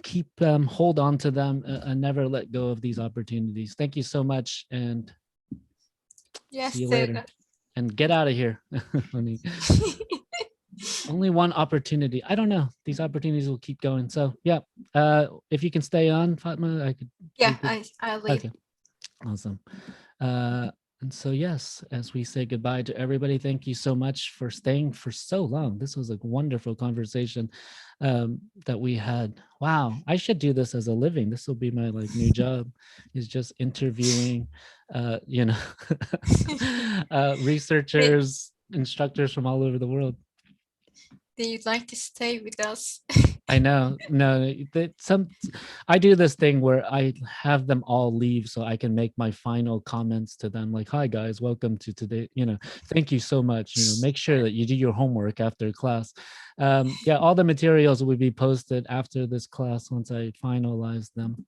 keep them, hold on to them, and never let go of these opportunities. Thank you so much, and see you later. And get out of here. Only one opportunity. I don't know. These opportunities will keep going. So yeah, if you can stay on, Fatma, I could. Yeah, I'll leave. Okay, awesome. And so yes, as we say goodbye to everybody, thank you so much for staying for so long. This was a wonderful conversation that we had. Wow, I should do this as a living. This will be my new job, is just interviewing, researchers, instructors from all over the world. You'd like to stay with us? I know. No, I do this thing where I have them all leave so I can make my final comments to them, like, "Hi guys, welcome to today. Thank you so much. Make sure that you do your homework after class." Yeah, all the materials will be posted after this class once I finalize them.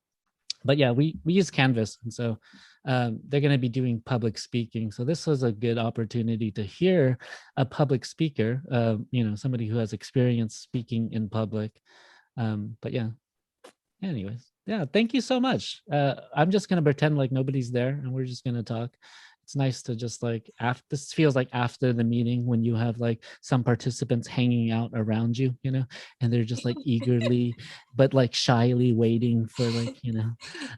but yeah, we use Canvas, and so they're going to be doing public speaking. So this was a good opportunity to hear a public speaker, somebody who has experience speaking in public. But yeah, anyways, yeah, thank you so much. I'm just going to pretend like nobody's there, and we're just going to talk. It's nice to just like this feels like after the meeting when you have like some participants hanging out around you, and they're just like eagerly but like shyly waiting for like,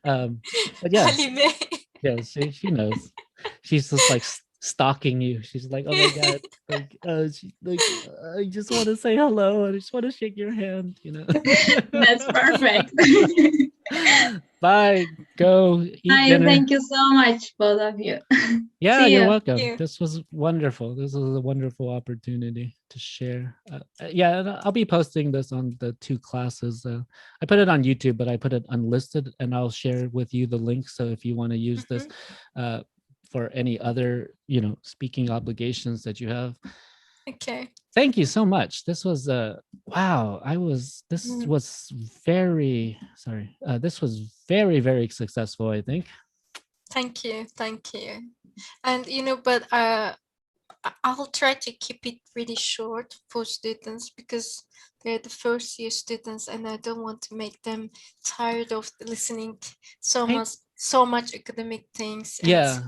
but yeah, Halime. yeah, she knows. She's just like stalking you. She's like, oh my god, like I just want to say hello. I just want to shake your hand. That's perfect. Bye. Go eat Hi, dinner. thank you so much, both of you. Yeah, See you're you. welcome. you. This was wonderful. This was a wonderful opportunity to share. Yeah, and I'll be posting this on the 2 classes. I put it on YouTube, but I put it unlisted, and I'll share with you the link. So if you want to use this for any other, speaking obligations that you have. Okay. Thank you so much. This was wow. This was very very, very successful, I think. Thank you. And but I'll try to keep it really short for students because they're the first year students, and I don't want to make them tired of listening so much academic things. Yeah,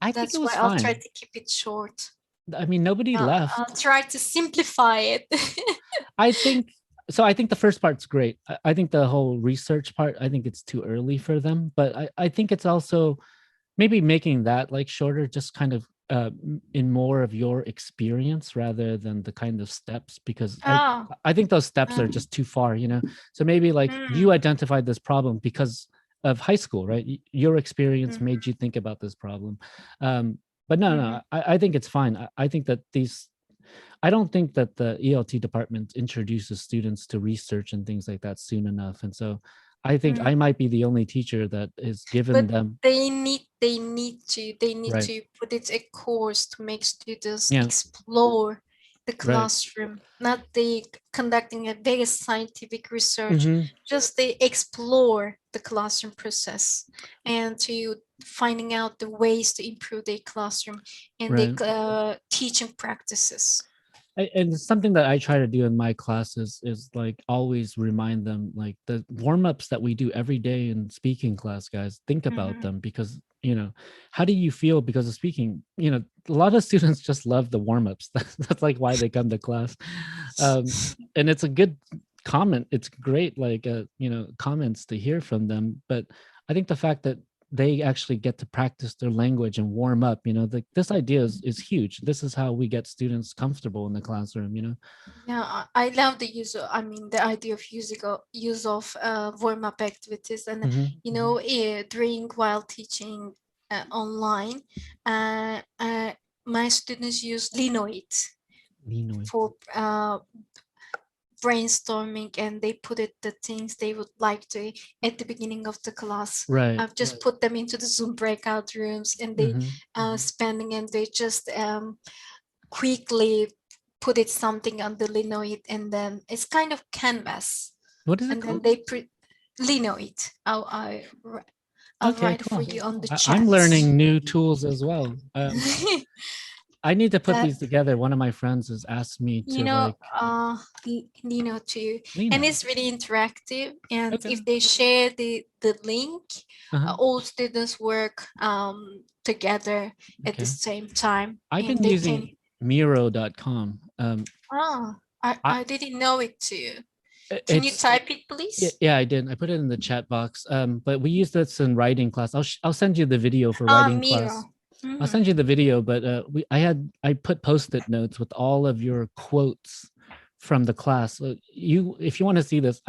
I think that's it was why I'll try fine. to keep it short. I mean, nobody left. I'll try to simplify it. I think so. I think the first part's great. I think the whole research part, I think it's too early for them, but I think it's also maybe making that like shorter, just kind of in more of your experience rather than the kind of steps, because I think those steps are just too far, so maybe like you identified this problem because of high school, right? Your experience made you think about this problem. But no, I think it's fine. I think that I don't think that the ELT department introduces students to research and things like that soon enough. And so I think I might be the only teacher that is given them. They need to Right. to put it a course to make students Yeah. explore the classroom, not they conducting a very scientific research, just they explore the classroom process and to finding out the ways to improve their classroom and their teaching practices. And something that I try to do in my classes is like always remind them, like the warm-ups that we do every day in speaking class, guys, think about them, because how do you feel because of speaking? A lot of students just love the warm-ups. That's like why they come to class. And it's a good comment. It's great, like comments to hear from them. But I think the fact that they actually get to practice their language and warm up, this idea is huge. This is how we get students comfortable in the classroom, Yeah, I love the the idea of use of warm-up activities, and during while teaching online, my students use Linoid for brainstorming, and they put the things they would like to at the beginning of the class. Right. I've just put them into the Zoom breakout rooms, and they spending, and they just quickly put something on the Linoid, and then it's kind of canvas. What is it and called? Then they Linoid. I'll write for you on the chat. I'm learning new tools as well. I need to put these together. One of my friends has asked me to Lino too. Lino. And it's really interactive. And if they share the link, all students work together at the same time. I've been using Miro.com. I didn't know it too. Can you type it, please? Yeah, I did. I put it in the chat box. But we use this in writing class. I'll send you the video for writing Miro. class. I'll send you the video, but I put Post-it notes with all of your quotes from the class. If you want to see this,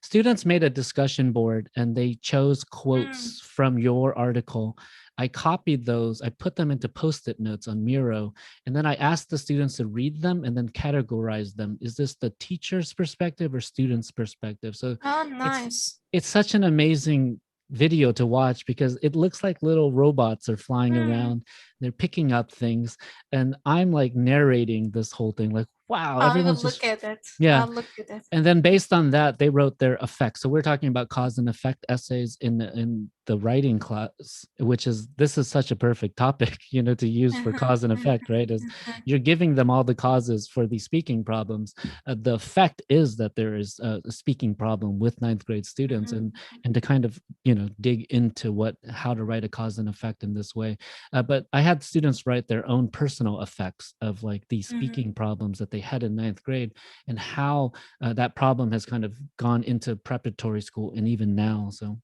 students made a discussion board and they chose quotes from your article. I copied those, I put them into Post-it notes on Miro, and then I asked the students to read them and then categorize them. Is this the teacher's perspective or student's perspective? So nice. It's such an amazing video to watch because it looks like little robots are flying around. They're picking up things, and I'm like narrating this whole thing, like wow, I will everyone's look just, at it. yeah. I'll look at it. And then based on that, they wrote their effects. So we're talking about cause and effect essays in the writing class, which is, this is such a perfect topic, you know, to use for cause and effect, right? Is you're giving them all the causes for these speaking problems. The effect is that there is a speaking problem with ninth grade students, and to kind of, you know, dig into how to write a cause and effect in this way. But I had students write their own personal effects of like these speaking problems that they had in ninth grade, and how that problem has kind of gone into preparatory school and even now. So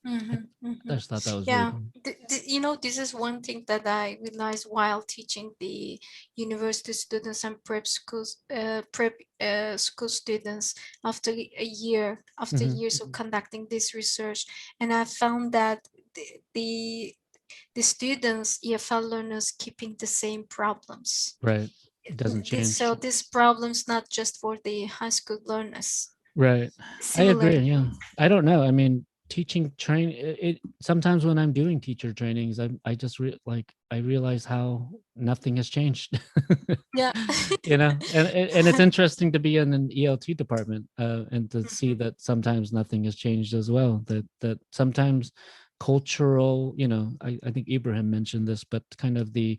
I just thought that was really Yeah, cool. you know, this is one thing that I realized while teaching the university students and school students after years of conducting this research, and I found that the students, EFL learners, keeping the same problems. Right. It doesn't change. So this problem's not just for the high school learners. Right. Similar. I agree. Yeah. I don't know. I mean, teaching train it sometimes when I'm doing teacher trainings, I just I realize how nothing has changed. Yeah. You know, and it's interesting to be in an ELT department and to see that sometimes nothing has changed as well. That sometimes cultural, you know, I think Ibrahim mentioned this, but kind of the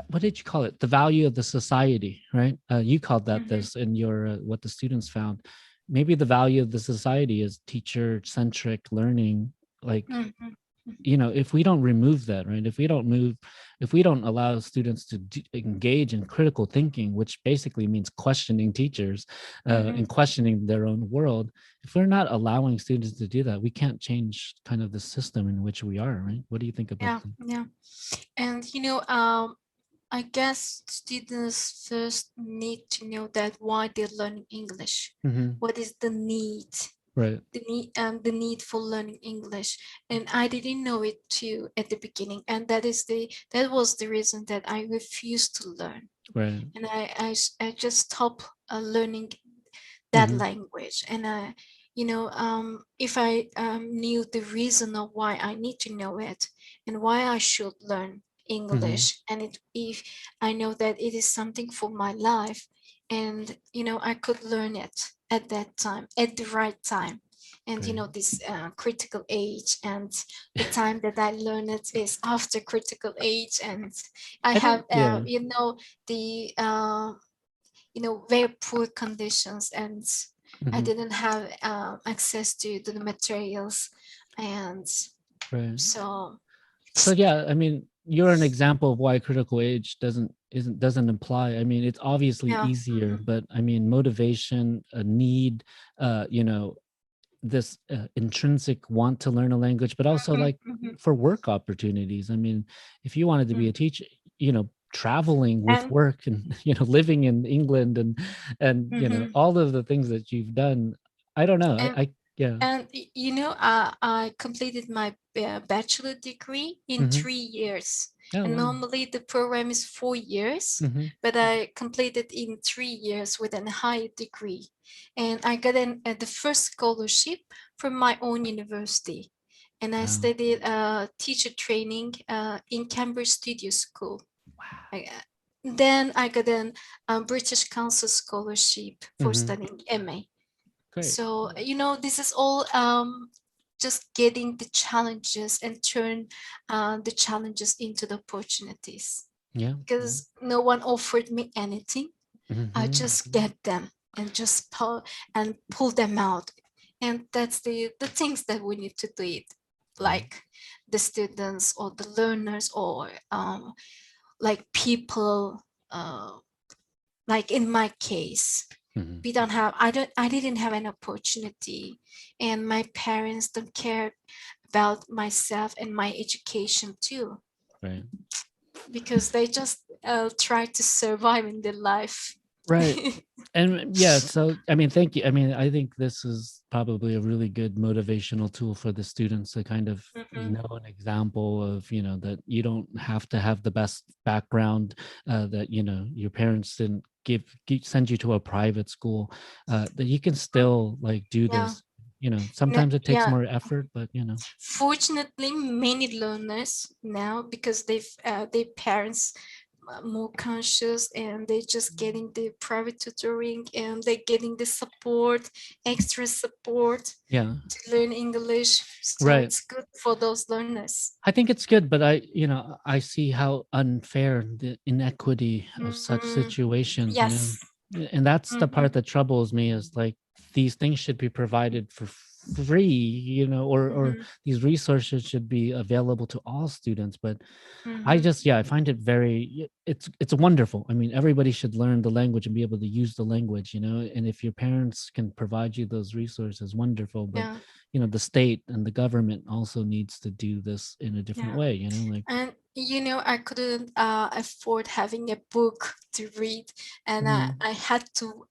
what did you call it? The value of the society, right? You called that this in your what the students found. Maybe the value of the society is teacher-centric learning. Like, you know, if we don't remove that, right? If we don't allow students to engage in critical thinking, which basically means questioning teachers and questioning their own world, if we're not allowing students to do that, we can't change kind of the system in which we are, right? What do you think about that? Yeah. And you know, I guess students first need to know that why they're learning English. What is the need? Right. The need for learning English, and I didn't know it too at the beginning, and that was the reason that I refused to learn. Right. And I just stopped learning that language, and you know, if I knew the reason of why I need to know it and why I should learn English, and if I know that it is something for my life, and you know, I could learn it at that time, at the right time. And you know, this critical age, and the time that I learn it is after critical age, and I have you know, the you know, very poor conditions, and I didn't have access to the materials, and so yeah, I mean, you're an example of why critical age doesn't imply, I mean, it's obviously easier, but I mean, motivation, a need, you know, this intrinsic want to learn a language, but also like for work opportunities. I mean, if you wanted to be a teacher, you know, traveling with work and, you know, living in England and you know, all of the things that you've done, I don't know. Yeah. And you know, I completed my bachelor degree in 3 years. Oh, and wow. normally the program is 4 years, but I completed in 3 years with a higher degree. And I got the first scholarship from my own university. And I studied teacher training in Cambridge Studio School. Wow. Then I got a British Council scholarship for studying MA. Great. So, you know, this is all just getting the challenges and turn the challenges into the opportunities. Yeah. Because no one offered me anything. I just get them and just pull them out. And that's the things that we need to do it. Like the students or the learners or like people, like in my case. We don't have, I didn't have an opportunity, and my parents don't care about myself and my education too. Right. Because they just try to survive in their life. Right. And yeah, so I mean, thank you. I mean, I think this is probably a really good motivational tool for the students to kind of know an example of, you know, that you don't have to have the best background, that, you know, your parents didn't send you to a private school, that you can still like do this. You know, sometimes it takes more effort, but you know. Fortunately, many learners now, because their parents more conscious, and they're just getting the private tutoring, and they're getting the support, extra support Yeah. to learn English. So Right. it's good for those learners. I think it's good, but I see how unfair the inequity of such Mhm. situations, Yes. and that's the Mhm. part that troubles me, is like these things should be provided for free, or Mhm. these resources should be available to all students. But I Mhm. just, I find it very, it's wonderful. I mean, everybody should learn the language and be able to use the language, and if your parents can provide you those resources, wonderful. But Yeah. the state and the government also needs to do this in a different Yeah. way, like. And I couldn't afford having a book to read, and I had to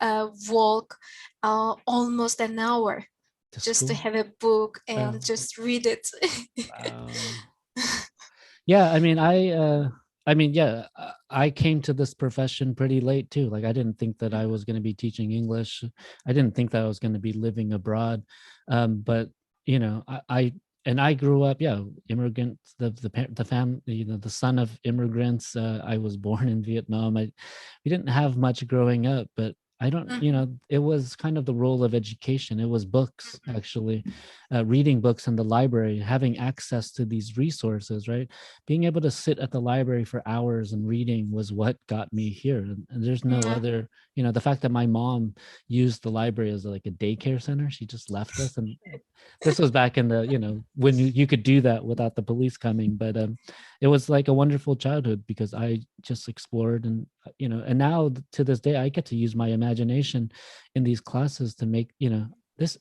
walk almost an hour To just to school. have a book and Wow. just read it. Yeah, I came to this profession pretty late too. Like, I didn't think that I was going to be teaching English. I didn't think that I was going to be living abroad. But I grew up, immigrants, the family, the son of immigrants. I was born in Vietnam. We didn't have much growing up, but I don't, it was kind of the role of education. It was books, actually, reading books in the library, having access to these resources, right? Being able to sit at the library for hours and reading was what got me here. And there's no Yeah. other, the fact that my mom used the library as like a daycare center. She just left us. And this was back in the, when you could do that without the police coming. But it was like a wonderful childhood, because I just explored, and and now to this day I get to use my imagination in these classes to make,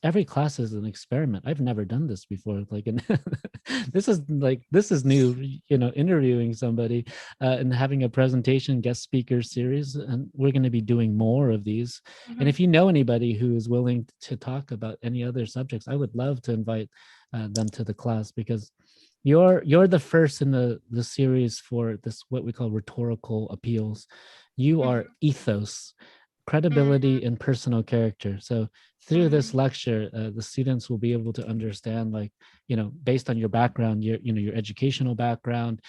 every class is an experiment. I've never done this before. Like, and this is new, interviewing somebody and having a presentation guest speaker series, and we're going to be doing more of these. And if you know anybody who is willing to talk about any other subjects, I would love to invite them to the class, because you're the first in the series for this, what we call rhetorical appeals. You are ethos, credibility, and personal character. So through this lecture, the students will be able to understand, like, based on your background, your educational background,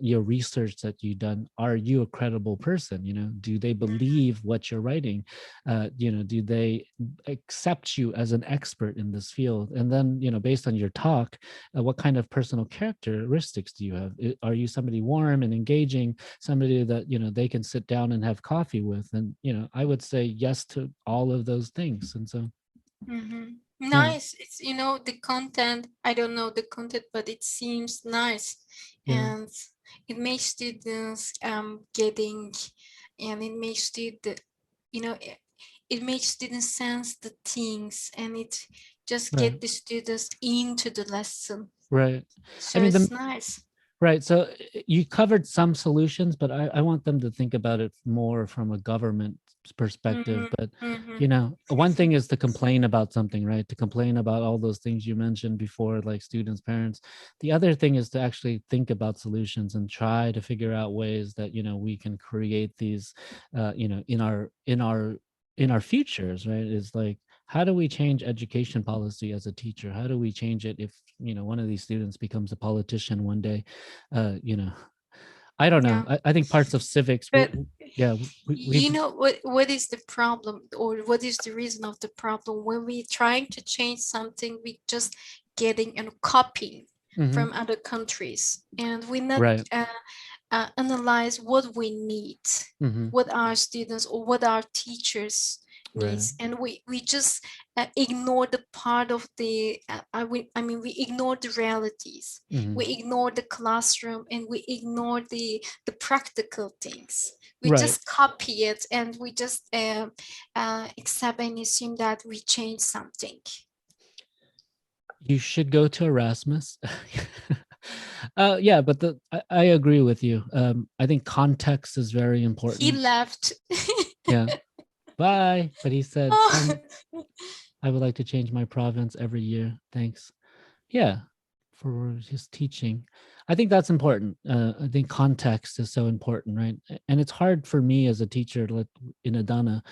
your research that you've done, are you a credible person? Do they believe what you're writing? Do they accept you as an expert in this field? And then, based on your talk, what kind of personal characteristics do you have? Are you somebody warm and engaging, somebody that, they can sit down and have coffee with? And, I would say yes to all of those things. And so, nice. It's, the content, I don't know the content, but it seems nice. And it makes students getting, and it makes it makes students sense the things, and it just get the students into the lesson. Right. So it's nice. Right. So you covered some solutions, but I want them to think about it more from a government perspective. But, one thing is to complain about something, right? To complain about all those things you mentioned before, like students, parents. The other thing is to actually think about solutions and try to figure out ways that, we can create these, in our futures, right? Is like, how do we change education policy as a teacher? How do we change it if, one of these students becomes a politician one day? I don't know. I think parts of civics, but we what is the problem, or what is the reason of the problem? When we're trying to change something, we just getting and copying from other countries, and we not analyze what we need, what our students or what our teachers needs, and we just ignore the part of the we ignore the realities. We ignore the classroom, and we ignore the practical things. We just copy it, and we just accept and assume that we change something. You should go to Erasmus. But I agree with you. I think context is very important. He left. Yeah. Bye. But he said, I would like to change my province every year. Thanks. Yeah, for his teaching. I think that's important. I think context is so important, right? And it's hard for me as a teacher in Adana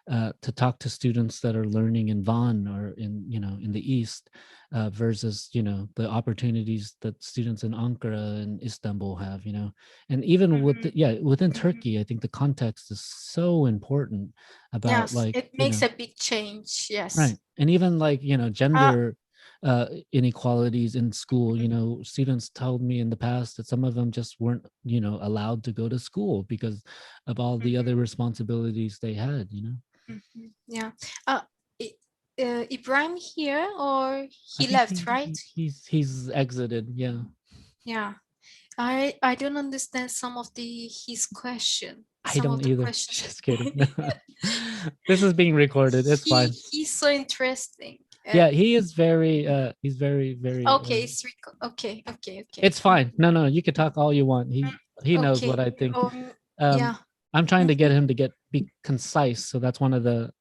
to talk to students that are learning in Van or in the East versus the opportunities that students in Ankara and Istanbul have, and even within Turkey, I think the context is so important about Yes, it makes a big change. Yes. right, and even gender inequalities in school. Students told me in the past that some of them just weren't allowed to go to school because of all the other responsibilities they had. Yeah. Ibrahim here, or I he think left, right? he's exited. Yeah. Yeah. I don't understand some of his question. I don't Of the either. questions. Just kidding. This is being recorded. It's fine. He's so interesting. Yeah, he is very. He's very, very. Okay, okay. It's fine. No, you can talk all you want. He knows Okay. what I think. Yeah. I'm trying to get him to be concise. So that's one of the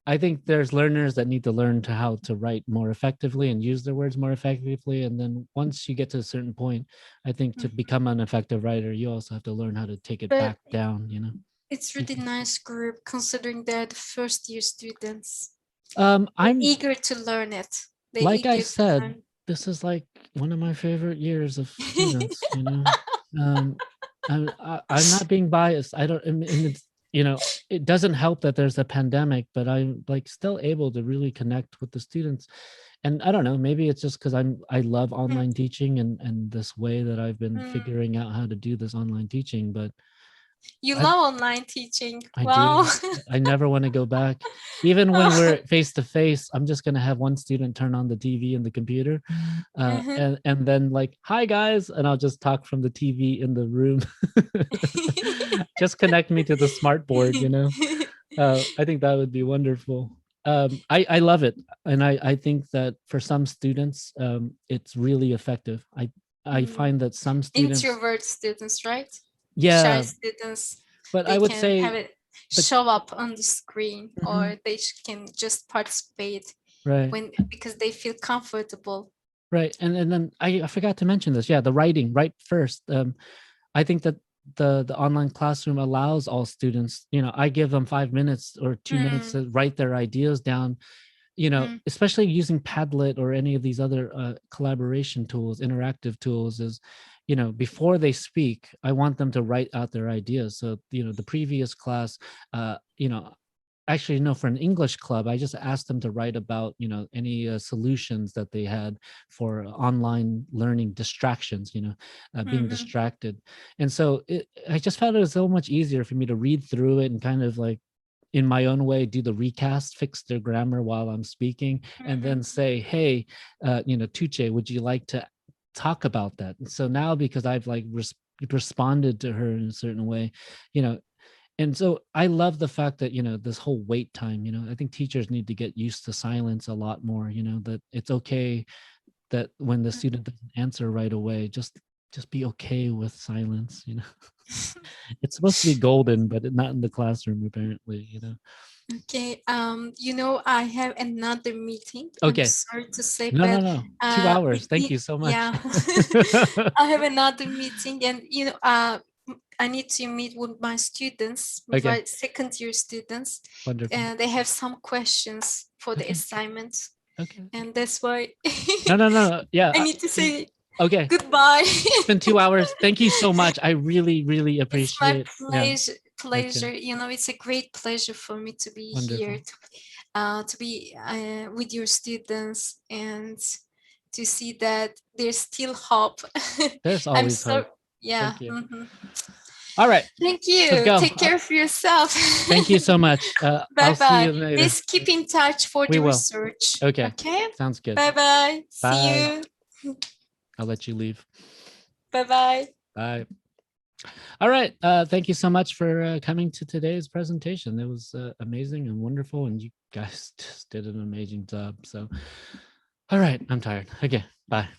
I think there's learners that need to learn how to write more effectively and use their words more effectively. And then once you get to a certain point, I think to become an effective writer, you also have to learn how to take it back down, It's really nice group considering they're the first year students. I'm eager to learn it. Like I said, this is like one of my favorite years of students, I'm not being biased. I mean, it doesn't help that there's a pandemic, but I'm still able to really connect with the students. And I don't know, maybe it's just because I love online teaching and this way that I've been figuring out how to do this online teaching. But you love online teaching. Wow. I never want to go back. Even when we're face to face, I'm just going to have one student turn on the TV and the computer and then hi guys, and I'll just talk from the TV in the room. Just connect me to the smart board, I think that would be wonderful. I love it. And I think that for some students, it's really effective. I find that some students, introvert students, right? Yeah, shy students, but I would say have it show up on the screen, or they can just participate because they feel comfortable. Right. And then I forgot to mention this. Yeah, the writing right first. I think that the online classroom allows all students, I give them 5 minutes or 2 minutes to write their ideas down, especially using Padlet or any of these other collaboration tools, interactive tools, is before they speak, I want them to write out their ideas. So the previous class, actually no, for an English club, I just asked them to write about any solutions that they had for online learning distractions, being distracted. And so I just found it was so much easier for me to read through it and kind of in my own way, do the recast, fix their grammar while I'm speaking, and then say, hey, Tuche, would you like to talk about that? And so now, because I've responded to her in a certain way, and so I love the fact that, this whole wait time, I think teachers need to get used to silence a lot more, that it's okay that when the student doesn't answer right away, just be okay with silence, It's supposed to be golden, but not in the classroom, apparently, Okay. I have another meeting. Okay. I'm sorry to say, No. 2 hours. Thank you so much. Yeah. I have another meeting, and I need to meet with my students, my second year students. Wonderful. And they have some questions for the assignment. Okay. And that's why No. Yeah. I need to say Goodbye. goodbye. It's been 2 hours. Thank you so much. I really, really appreciate it. It's my pleasure. Okay. It's a great pleasure for me to be Wonderful. here, to be with your students, and to see that there's still hope. There's always hope. Yeah. Thank you. All right. Thank you. Let's go. Take care of yourself. Thank you so much. I'll see you later. Please keep in touch for the will. research. Okay. Okay. Sounds good. Bye-bye. Bye. See you. I'll let you leave. Bye-bye. Bye. All right. Thank you so much for coming to today's presentation. It was amazing and wonderful, and you guys just did an amazing job. So, all right. I'm tired. Okay. Bye.